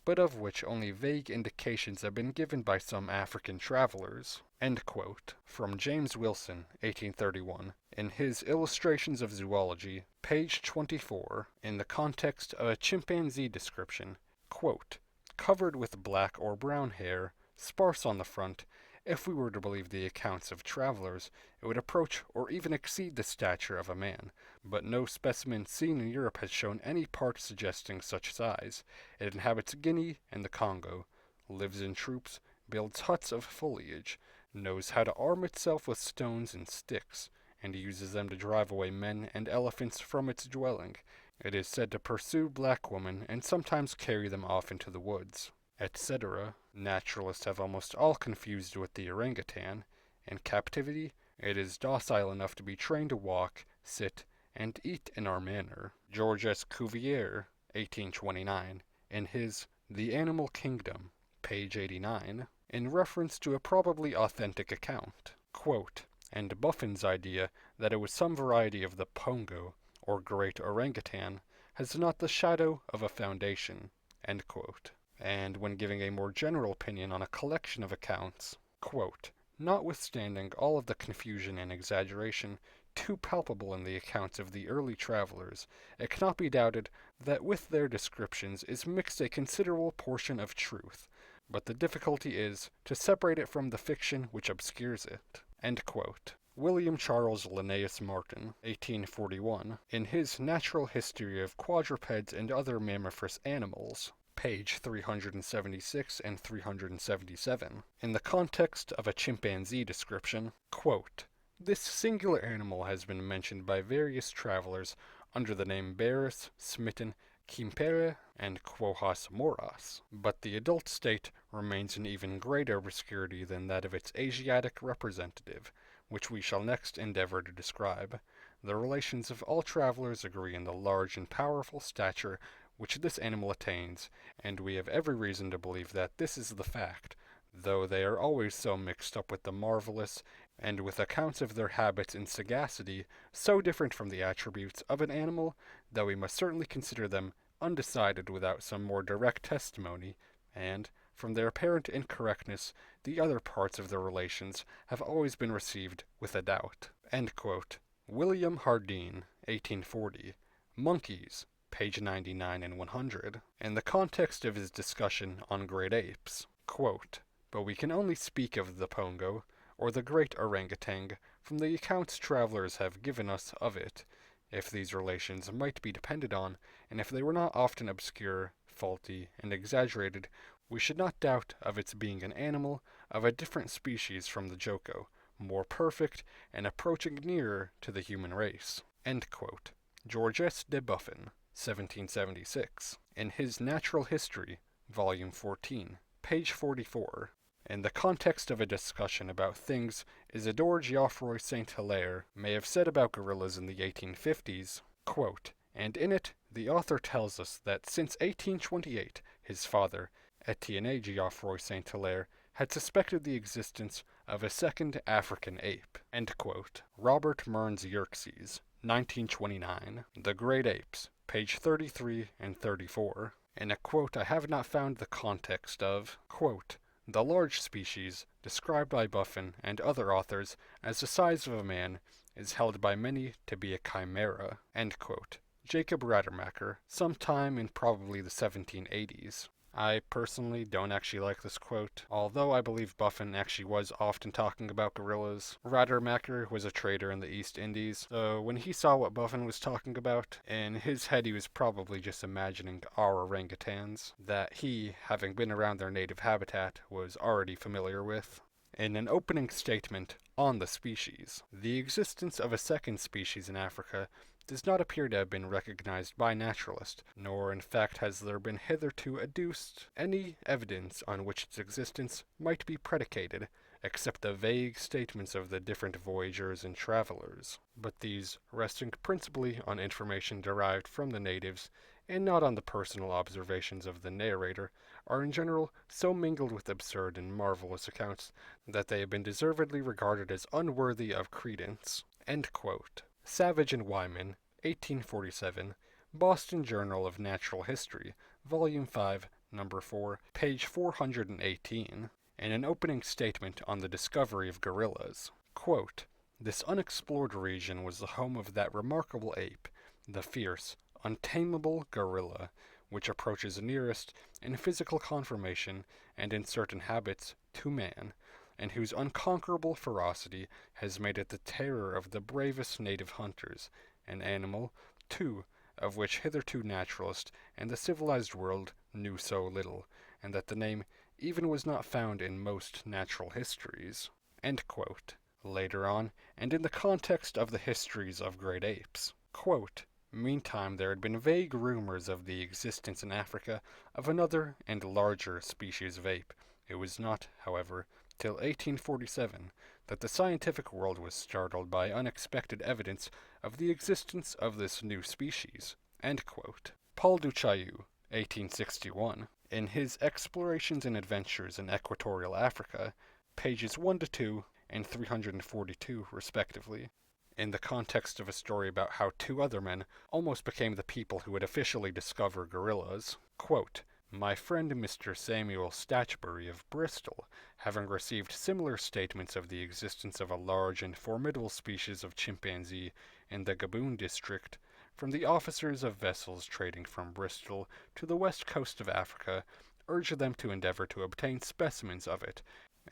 but of which only vague indications have been given by some African travelers. End quote. From James Wilson, 1831, in his Illustrations of Zoology, page 24, in the context of a chimpanzee description, quote, covered with black or brown hair, sparse on the front. If we were to believe the accounts of travelers, it would approach or even exceed the stature of a man, but no specimen seen in Europe has shown any part suggesting such size. It inhabits Guinea and the Congo, lives in troops, builds huts of foliage, knows how to arm itself with stones and sticks, and uses them to drive away men and elephants from its dwelling. It is said to pursue black women and sometimes carry them off into the woods, etc. Naturalists have almost all confused with the orangutan. In captivity, it is docile enough to be trained to walk, sit, and eat in our manner. George S. Cuvier, 1829, in his The Animal Kingdom, page 89, in reference to a probably authentic account, quote, and Buffin's idea that it was some variety of the pongo, or great orangutan, has not the shadow of a foundation, end quote. And when giving a more general opinion on a collection of accounts, quote, notwithstanding all of the confusion and exaggeration too palpable in the accounts of the early travelers, it cannot be doubted that with their descriptions is mixed a considerable portion of truth, but the difficulty is to separate it from the fiction which obscures it. End quote. William Charles Linnaeus Martin, 1841, in his Natural History of Quadrupeds and Other Mammiferous Animals, page 376 and 377, in the context of a chimpanzee description, quote, this singular animal has been mentioned by various travelers under the name Barus, Smitten, Quimpere, and Quohas moras, but the adult state remains in even greater obscurity than that of its Asiatic representative, which we shall next endeavor to describe. The relations of all travelers agree in the large and powerful stature which this animal attains, and we have every reason to believe that this is the fact, though they are always so mixed up with the marvelous, and with accounts of their habits and sagacity so different from the attributes of an animal, that we must certainly consider them undecided without some more direct testimony, and, from their apparent incorrectness, the other parts of their relations have always been received with a doubt. End quote. William Hardeen, 1840, Monkeys, page 99 and 100, in the context of his discussion on great apes, quote, but we can only speak of the pongo, or the great orangutan, from the accounts travelers have given us of it. If these relations might be depended on, and if they were not often obscure, faulty, and exaggerated, we should not doubt of its being an animal of a different species from the Joko, more perfect, and approaching nearer to the human race. End quote. George S. de Buffin, 1776, in his Natural History, Volume 14, page 44, in the context of a discussion about things Isidore Geoffroy Saint-Hilaire may have said about gorillas in the 1850s, quote, and in it the author tells us that since 1828 his father, Etienne Geoffroy Saint-Hilaire, had suspected the existence of a second African ape. End quote. Robert Mearns Yerkes, 1929, The Great Apes, page 33 and 34. In a quote I have not found the context of, quote, the large species, described by Buffin and other authors as the size of a man, is held by many to be a chimera. End quote. Jacob Rademacher, sometime in probably the 1780s. I personally don't actually like this quote, although I believe Buffin actually was often talking about gorillas. Rademacher was a trader in the East Indies, so when he saw what Buffin was talking about, in his head he was probably just imagining our orangutans, that he, having been around their native habitat, was already familiar with. In an opening statement on the species, the existence of a second species in Africa does not appear to have been recognized by naturalists, nor in fact has there been hitherto adduced any evidence on which its existence might be predicated, except the vague statements of the different voyagers and travelers, but these resting principally on information derived from the natives, and not on the personal observations of the narrator, are in general so mingled with absurd and marvelous accounts that they have been deservedly regarded as unworthy of credence. End quote. Savage and Wyman, 1847, Boston Journal of Natural History, Volume 5, number 4, page 418, in an opening statement on the discovery of gorillas. Quote, "This unexplored region was the home of that remarkable ape, the fierce, untamable gorilla, which approaches nearest, in physical conformation and in certain habits, to man, and whose unconquerable ferocity has made it the terror of the bravest native hunters, an animal, too, of which hitherto naturalist and the civilized world knew so little, and that the name even was not found in most natural histories." End quote. Later on, and in the context of the histories of great apes, quote, "Meantime there had been vague rumors of the existence in Africa of another and larger species of ape. It was not, however, till 1847 that the scientific world was startled by unexpected evidence of the existence of this new species." End quote. Paul du Chaillu, 1861, in his Explorations and Adventures in Equatorial Africa, pages 1 to 2 and 342 respectively, in the context of a story about how two other men almost became the people who would officially discover gorillas, quote, "My friend Mr. Samuel Stachbury of Bristol, having received similar statements of the existence of a large and formidable species of chimpanzee in the Gaboon district, from the officers of vessels trading from Bristol to the west coast of Africa, urged them to endeavor to obtain specimens of it,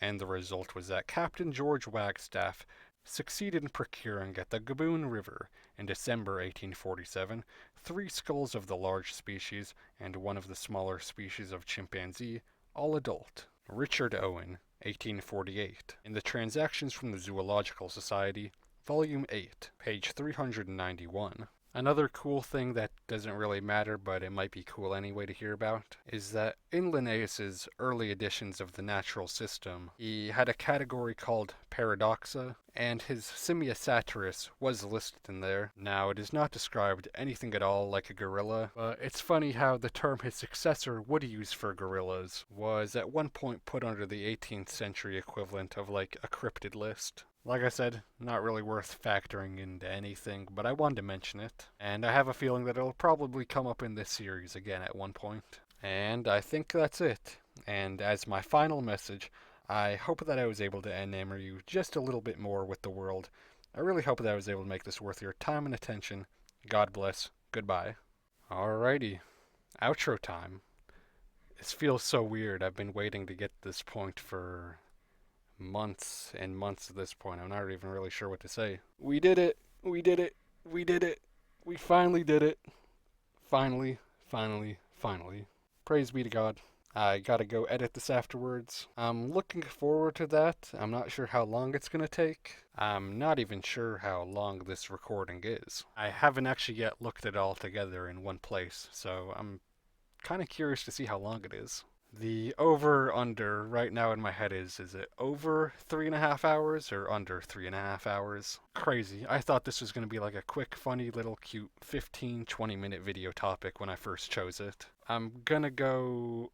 and the result was that Captain George Wagstaff succeeded in procuring at the Gaboon River, in December 1847, 3 skulls of the large species and 1 of the smaller species of chimpanzee, all adult." Richard Owen, 1848, in the Transactions from the Zoological Society, Volume 8, page 391. Another cool thing that doesn't really matter, but it might be cool anyway to hear about, is that in Linnaeus's early editions of the natural system, he had a category called Paradoxa, and his Simia Satiris was listed in there. Now, it is not described anything at all like a gorilla, but it's funny how the term his successor would use for gorillas was at one point put under the 18th century equivalent of like a cryptid list. Like I said, not really worth factoring into anything, but I wanted to mention it, and I have a feeling that it'll probably come up in this series again at one point. And I think that's it. And as my final message, I hope that I was able to enamor you just a little bit more with the world. I really hope that I was able to make this worth your time and attention. God bless. Goodbye. Alrighty. Outro time. This feels so weird. I've been waiting to get to this point for months and months at this point. I'm not even really sure what to say. We did it. We did it. We did it. We finally did it. Finally. Praise be to God. I gotta go edit this afterwards. I'm looking forward to that. I'm not sure how long it's gonna take. I'm not even sure how long this recording is. I haven't actually yet looked at it all together in one place, so I'm kind of curious to see how long it is. The over-under right now in my head is it over 3.5 hours or under 3.5 hours? Crazy. I thought this was going to be like a quick, funny, little, cute 15-20 minute video topic when I first chose it. I'm gonna go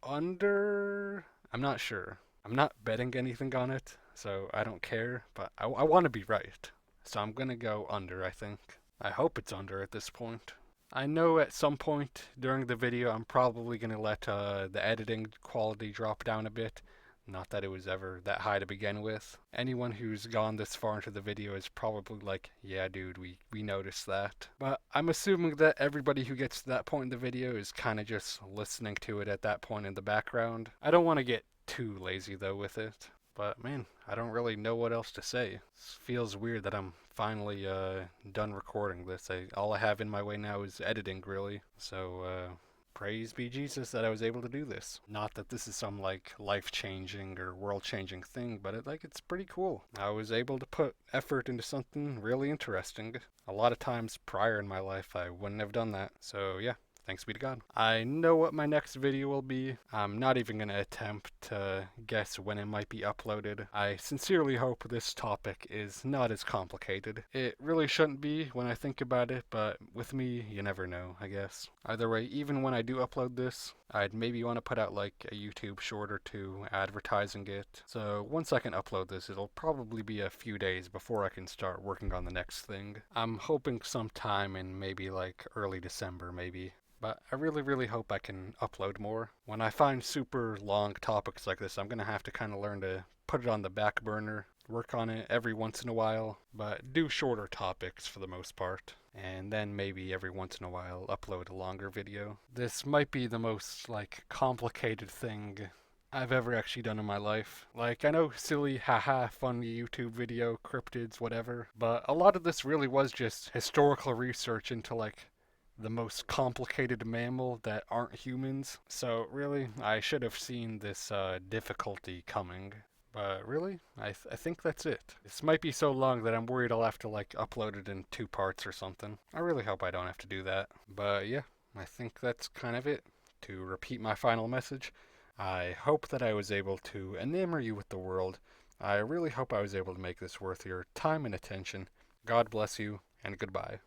under. I'm not sure. I'm not betting anything on it, so I don't care, but I want to be right. So I'm gonna go under, I think. I hope it's under at this point. I know at some point during the video I'm probably going to let the editing quality drop down a bit. Not that it was ever that high to begin with. Anyone who's gone this far into the video is probably like, yeah dude, we noticed that. But I'm assuming that everybody who gets to that point in the video is kind of just listening to it at that point in the background. I don't want to get too lazy though with it. But man, I don't really know what else to say. It feels weird that I'm finally done recording this. All I have in my way now is editing, really. So praise be Jesus that I was able to do this. Not that this is some like life-changing or world-changing thing, but it's pretty cool. I was able to put effort into something really interesting. A lot of times prior in my life I wouldn't have done that. So yeah. Thanks be to God. I know what my next video will be. I'm not even going to attempt to guess when it might be uploaded. I sincerely hope this topic is not as complicated. It really shouldn't be when I think about it, but with me, you never know, I guess. Either way, even when I do upload this, I'd maybe want to put out like a YouTube short or two advertising it. So once I can upload this, it'll probably be a few days before I can start working on the next thing. I'm hoping sometime in maybe like early December, maybe. But I really hope I can upload more. When I find super long topics like this, I'm going to have to kind of learn to put it on the back burner, work on it every once in a while, but do shorter topics for the most part. And then maybe every once in a while upload a longer video. This might be the most, complicated thing I've ever actually done in my life. I know silly, haha, funny YouTube video, cryptids, whatever, but a lot of this really was just historical research into, the most complicated mammal that aren't humans. So, really, I should have seen this difficulty coming. But really, I think that's it. This might be so long that I'm worried I'll have to, upload it in 2 parts or something. I really hope I don't have to do that. But yeah, I think that's kind of it. To repeat my final message, I hope that I was able to enamor you with the world. I really hope I was able to make this worth your time and attention. God bless you, and goodbye.